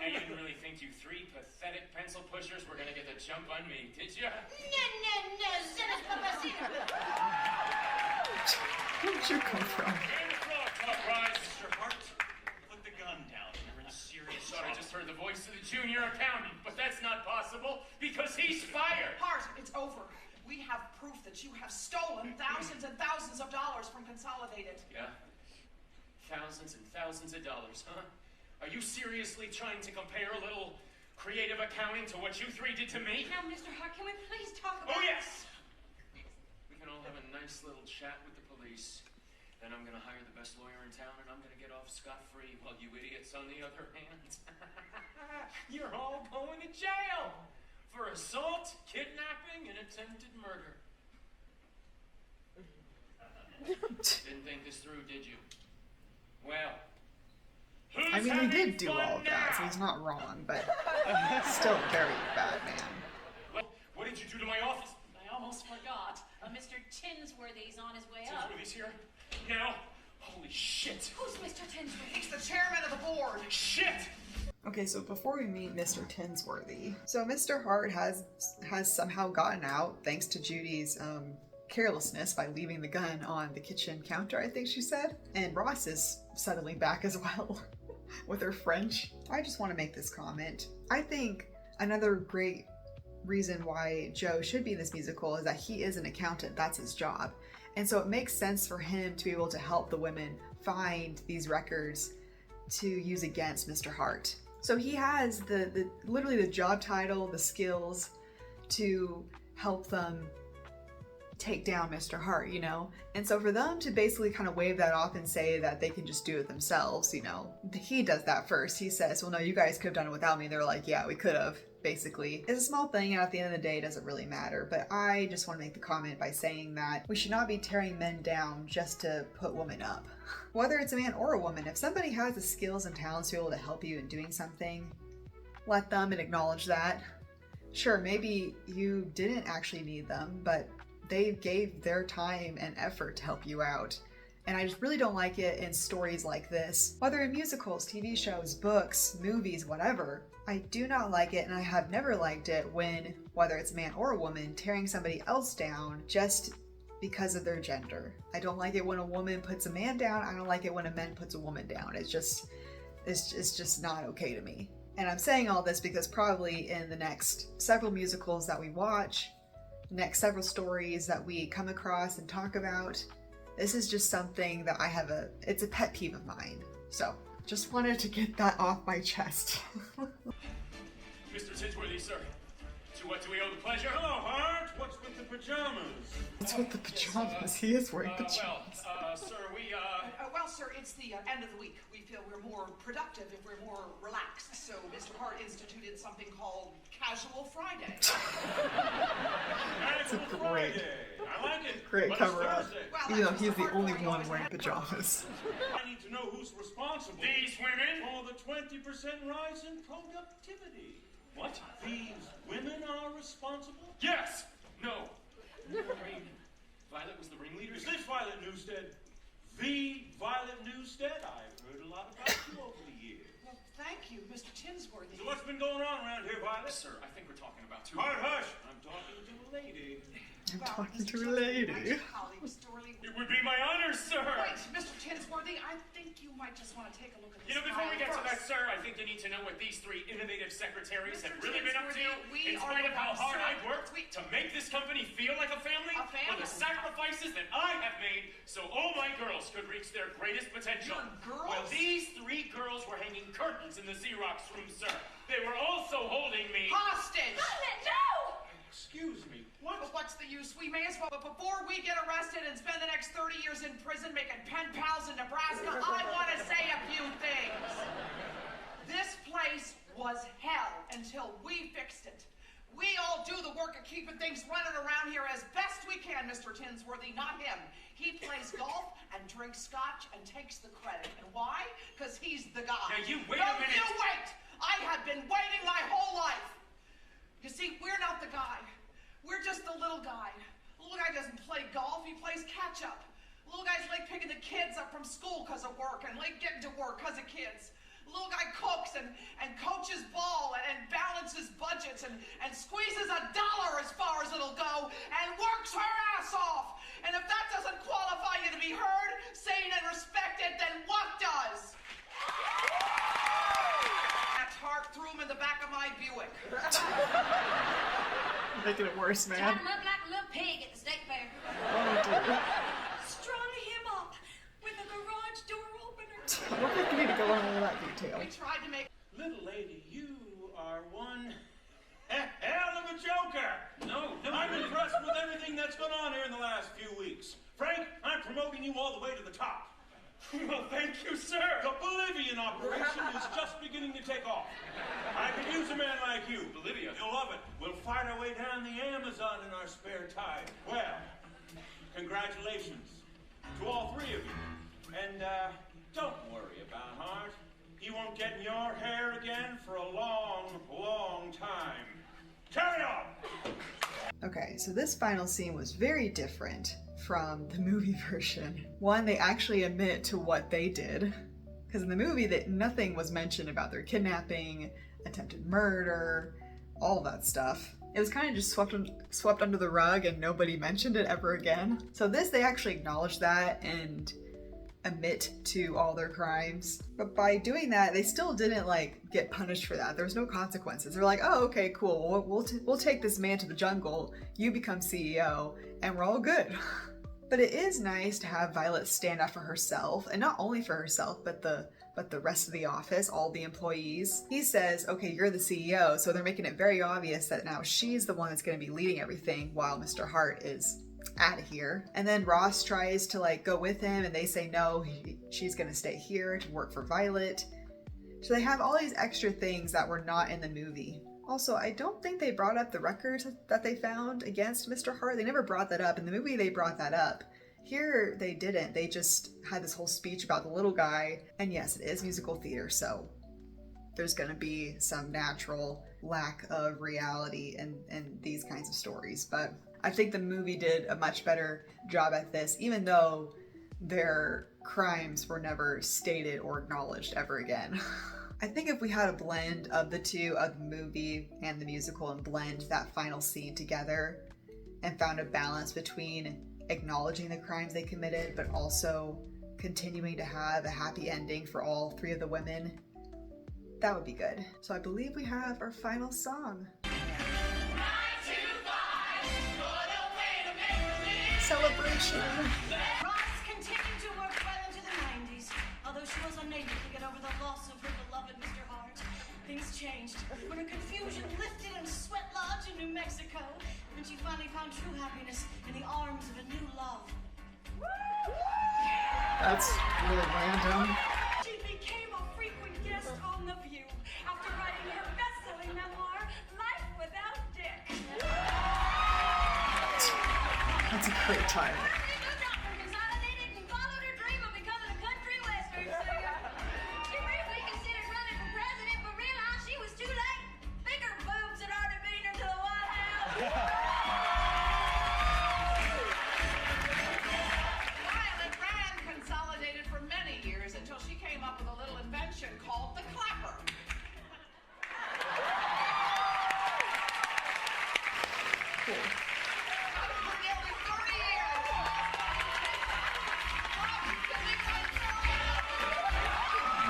Now, you didn't really think you three pathetic pencil pushers were gonna get the jump on me, did ya? Where'd you come from? And the floor, top rise, Mr. Hart. Put the gun down. You're in serious trouble. I just heard the voice of the junior accountant, but that's not possible because he's fired. Hart, it's over. We have proof that you have stolen thousands and thousands of dollars from Consolidated. Yeah? Thousands and thousands of dollars, huh? Are you seriously trying to compare a little creative accounting to what you three did to me? Now, Mr. Hart, can we please talk about... Oh, yes! We can all have a nice little chat with the police. Then I'm gonna hire the best lawyer in town and I'm gonna get off scot-free while you idiots, on the other hand, you're all going to jail for assault, kidnapping, and attempted murder. Didn't think this through, did you? Well, who's I mean, he having did do fun all of that, so now? he's not wrong, but still very bad, man. What did you do to my office? I almost forgot. Mr. Tinsworthy's on his way up. Tinsworthy's here? Now? Holy shit! Who's Mr. Tinsworthy? He's the chairman of the board. Shit! Okay, so before we meet Mr. Tinsworthy, so Mr. Hart has somehow gotten out thanks to Judy's carelessness by leaving the gun on the kitchen counter, I think she said. And Ross is settling back as well with her French. I just want to make this comment. I think another great reason why Joe should be in this musical is that he is an accountant. That's his job. And so it makes sense for him to be able to help the women find these records to use against Mr. Hart. So he has the literally the job title, the skills to help them take down Mr. Hart, you know? And so for them to basically kind of wave that off and say that they can just do it themselves, you know, he does that first. He says, well, no, you guys could have done it without me. They're like, yeah, we could have, basically. It's a small thing, and at the end of the day, it doesn't really matter. But I just want to make the comment by saying that we should not be tearing men down just to put women up. Whether it's a man or a woman, if somebody has the skills and talents to be able to help you in doing something, let them and acknowledge that. Sure, maybe you didn't actually need them, but they gave their time and effort to help you out. And I just really don't like it in stories like this. Whether in musicals, TV shows, books, movies, whatever, I do not like it, and I have never liked it when, whether it's a man or a woman, tearing somebody else down just because of their gender. I don't like it when a woman puts a man down. I don't like it when a man puts a woman down. It's just not okay to me. And I'm saying all this because probably in the next several musicals that we watch, next several stories that we come across and talk about, this is just something that it's a pet peeve of mine. So, just wanted to get that off my chest. Mr. Tinsworthy, sir. To what do we owe the pleasure? Hello, Hart. What's with the pajamas? What's with the pajamas? He is wearing pajamas. Sir, Well, sir, it's the end of the week. We feel we're more productive if we're more relaxed. So Mr. Hart instituted something called Casual Friday. That's a great, I like it. great But cover it's up. Thursday. Well, Even though that's he's the Mr. only Hart, one we wearing always pajamas. I need to know who's responsible. These women? For the 20% rise in productivity. What? These women are responsible? Yes! No. I mean, Violet was the ringleader. Is this Violet Newstead? The Violet Newstead? I've heard a lot about you over the years. Well, thank you, Mr. Tinsworthy. So what's been going on around here, Violet? Sir, I think we're talking about two. Hart, hush! I'm talking to a lady. I'm Well, talking Mr. to a Tinsworthy, lady. nice colleague, Mr. Worley. It would be my honor, sir! Wait, Mr. Tinsworthy, I think you might just want to take a look at this You know, before we file get to that, first. sir, I think you need to know what these three innovative secretaries have Mr. really been up to, Tinsworthy, we in are spite of how about hard to- I've worked to make this company feel like a family, A family? for the sacrifices that I have made so all my girls could reach their greatest potential. Your girls? Well, these three girls were hanging curtains in the Xerox room, sir. They were also holding me. Hostage! No! Excuse me. What? Well, what's the use? We may as well. But before we get arrested and spend the next 30 years in prison making pen pals in Nebraska, I want to say a few things. This place was hell until we fixed it. We all do the work of keeping things running around here as best we can, Mr. Tinsworthy, not him. He plays golf and drinks scotch and takes the credit. And why? Because he's the guy. Now, you wait No, a minute. you wait! I have been waiting my whole life. You see, we're not the guy. We're just the little guy. The little guy doesn't play golf, he plays catch-up. Little guy's late picking the kids up from school because of work and late getting to work because of kids. Little guy cooks and coaches ball and balances budgets and squeezes $1 as far as it'll go and works her ass off. And if that doesn't qualify you to be heard, seen, and respected, then what does? That heart threw him in the back of my Buick. Making it worse, man. Tied him up like a little pig at the state fair. Oh, dear. Strung him up with a garage door opener. I don't think you need to go into that detail. We tried to make... Little lady, you are one hell of a joker. No, I'm impressed with everything that's gone on here in the last few weeks. Frank, I'm promoting you all the way to the top. Well, thank you, sir. The Bolivian operation is just beginning to take off. I could use a man like you. Bolivia, you'll love it. We'll fight our way down the Amazon in our spare time. Well, congratulations to all three of you. And don't worry about Hart. He won't get in your hair again for a long, long time. Carry on! Okay, so this final scene was very different from the movie version. One, they actually admit to what they did, because in the movie nothing was mentioned about their kidnapping, attempted murder, all that stuff. It was kind of just swept under the rug and nobody mentioned it ever again. So this, they actually acknowledged that and admit to all their crimes. But by doing that, they still didn't get punished for that. There was no consequences. They're like, oh, okay, cool. We'll take this man to the jungle. You become CEO and we're all good. But it is nice to have Violet stand up for herself, and not only for herself, but the rest of the office, all the employees. He says, okay, you're the CEO, so they're making it very obvious that now she's the one that's going to be leading everything while Mr. Hart is out of here. And then Ross tries to go with him, and they say no, she's going to stay here to work for Violet. So they have all these extra things that were not in the movie. Also, I don't think they brought up the records that they found against Mr. Hart. They never brought that up. In the movie, they brought that up. Here, they didn't. They just had this whole speech about the little guy. And yes, it is musical theater, so there's going to be some natural lack of reality in these kinds of stories. But I think the movie did a much better job at this, even though their crimes were never stated or acknowledged ever again. I think if we had a blend of the two, of the movie and the musical, and blend that final scene together and found a balance between acknowledging the crimes they committed but also continuing to have a happy ending for all three of the women, that would be good. So I believe we have our final song. Celebration! Ross continued to work well into the 90s, although she was unable to get over the loss of her beloved Mr. Hart. Things changed when her confusion lifted in Sweat Lodge in New Mexico, and she finally found true happiness in the arms of a new love. That's really random. She became a frequent guest on The View after writing her best-selling memoir, Life Without Dick. That's a great title. Violet Rand consolidated for many years until she came up with a little invention called the clapper. Cool. For nearly 30 years.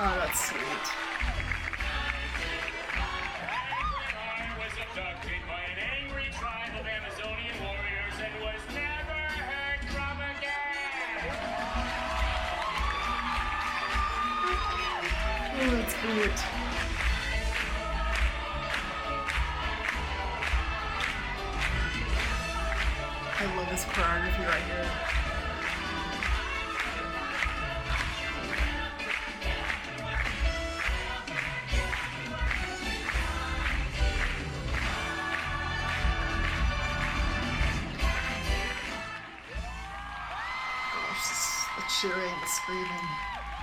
Oh, that's sweet. I was abducted by an angry tribe of Amazonian warriors and was never heard from again. Oh, that's cute. I love this choreography right here. The cheering, the screaming.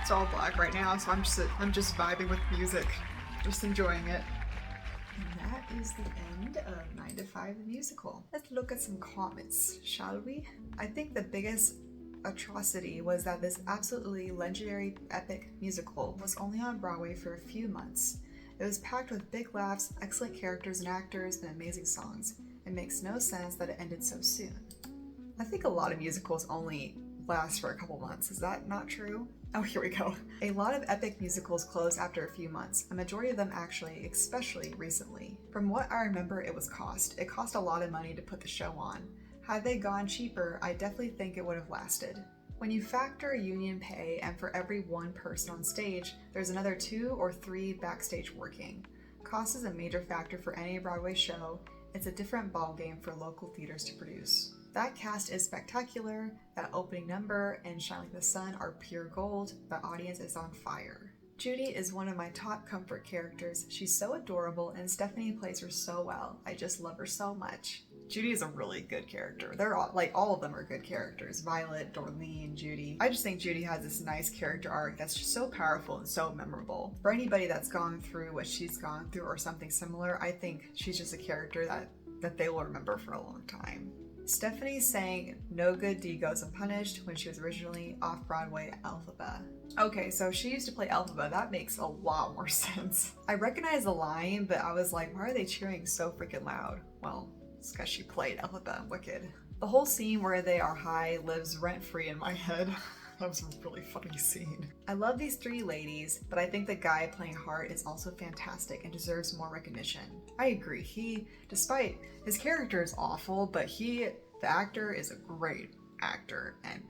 It's all black right now, so I'm just vibing with music, just enjoying it. And that is the end of 9 to 5 the musical. Let's look at some comments, shall we? I think the biggest atrocity was that this absolutely legendary epic musical was only on Broadway for a few months. It was packed with big laughs, excellent characters and actors, and amazing songs. It makes no sense that it ended so soon. I think a lot of musicals only last for a couple months. Is that not true? Oh, here we go. A lot of epic musicals close after a few months, a majority of them actually, especially recently. From what I remember, it cost a lot of money to put the show on. Had they gone cheaper, I definitely think it would have lasted. When you factor union pay and for every one person on stage, there's another 2 or 3 backstage working. Cost is a major factor for any Broadway show. It's a different ballgame for local theaters to produce. That cast is spectacular, that opening number and Shine Like the Sun are pure gold, the audience is on fire. Judy is one of my top comfort characters. She's so adorable and Stephanie plays her so well. I just love her so much. Judy is a really good character. They're all of them are good characters. Violet, Dorleen, Judy. I just think Judy has this nice character arc that's just so powerful and so memorable. For anybody that's gone through what she's gone through or something similar, I think she's just a character that they will remember for a long time. Stephanie sang No Good Deed Goes Unpunished when she was originally off-Broadway at Elphaba. Okay, so she used to play Elphaba. That makes a lot more sense. I recognize the line, but I was like, why are they cheering so freaking loud? Well, it's because she played Elphaba in Wicked. The whole scene where they are high lives rent-free in my head. That was a really funny scene. I love these 3 ladies, but I think the guy playing Hart is also fantastic and deserves more recognition. I agree. Despite his character is awful, but the actor is a great actor and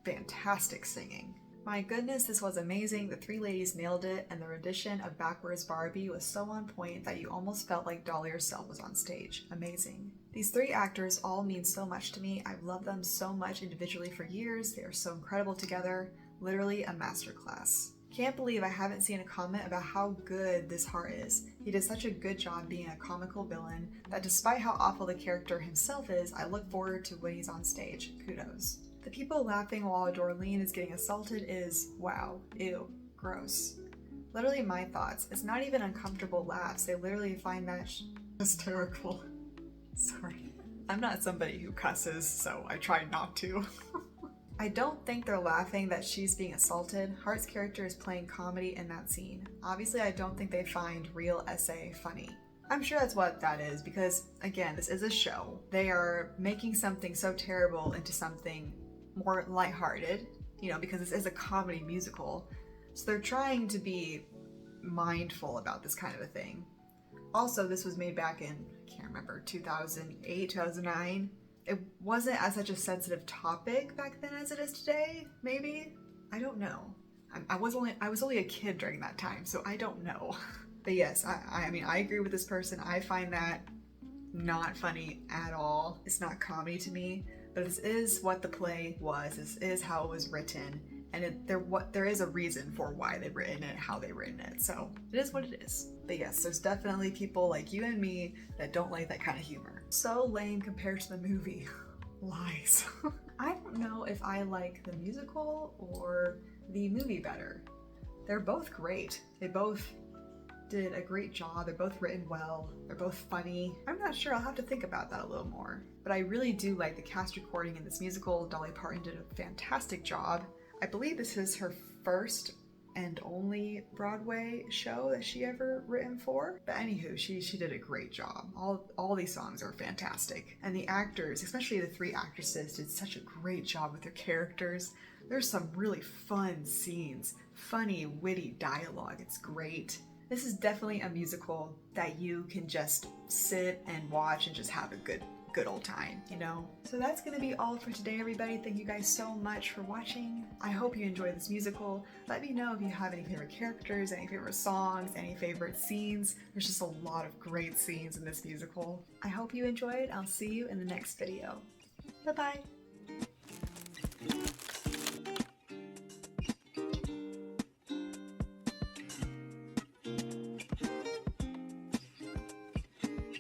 fantastic singing. My goodness, this was amazing. The 3 ladies nailed it, and the rendition of Backwards Barbie was so on point that you almost felt like Dolly herself was on stage. Amazing. These 3 actors all mean so much to me. I've loved them so much individually for years. They are so incredible together. Literally a masterclass. Can't believe I haven't seen a comment about how good this Hart is. He does such a good job being a comical villain that despite how awful the character himself is, I look forward to when he's on stage. Kudos. The people laughing while Dorleen is getting assaulted is, wow, ew, gross. Literally my thoughts. It's not even uncomfortable laughs. They literally find that hysterical. Sorry. I'm not somebody who cusses, so I try not to. I don't think they're laughing that she's being assaulted. Hart's character is playing comedy in that scene. Obviously, I don't think they find real essay funny. I'm sure that's what that is because, again, this is a show. They are making something so terrible into something more lighthearted, because this is a comedy musical. So they're trying to be mindful about this kind of a thing. Also, this was made back in, I can't remember, 2008, 2009. It wasn't as such a sensitive topic back then as it is today, maybe? I don't know. I was only a kid during that time, so I don't know. But yes, I mean, I agree with this person. I find that not funny at all. It's not comedy to me. But this is what the play was. This is how it was written, and there is a reason for why they've written it, how they've written it. So it is what it is. But yes, there's definitely people like you and me that don't like that kind of humor. So lame compared to the movie. Lies. I don't know if I like the musical or the movie better. They're both great. They both did a great job. They're both written well. They're both funny. I'm not sure. I'll have to think about that a little more. But I really do like the cast recording in this musical. Dolly Parton did a fantastic job. I believe this is her first and only Broadway show that she ever written for. But anywho, she did a great job. All these songs are fantastic. And the actors, especially the 3 actresses, did such a great job with their characters. There's some really fun scenes, funny, witty dialogue. It's great. This is definitely a musical that you can just sit and watch and just have a good old time, So that's gonna be all for today, everybody. Thank you guys so much for watching. I hope you enjoyed this musical. Let me know if you have any favorite characters, any favorite songs, any favorite scenes. There's just a lot of great scenes in this musical. I hope you enjoyed. I'll see you in the next video. Bye-bye.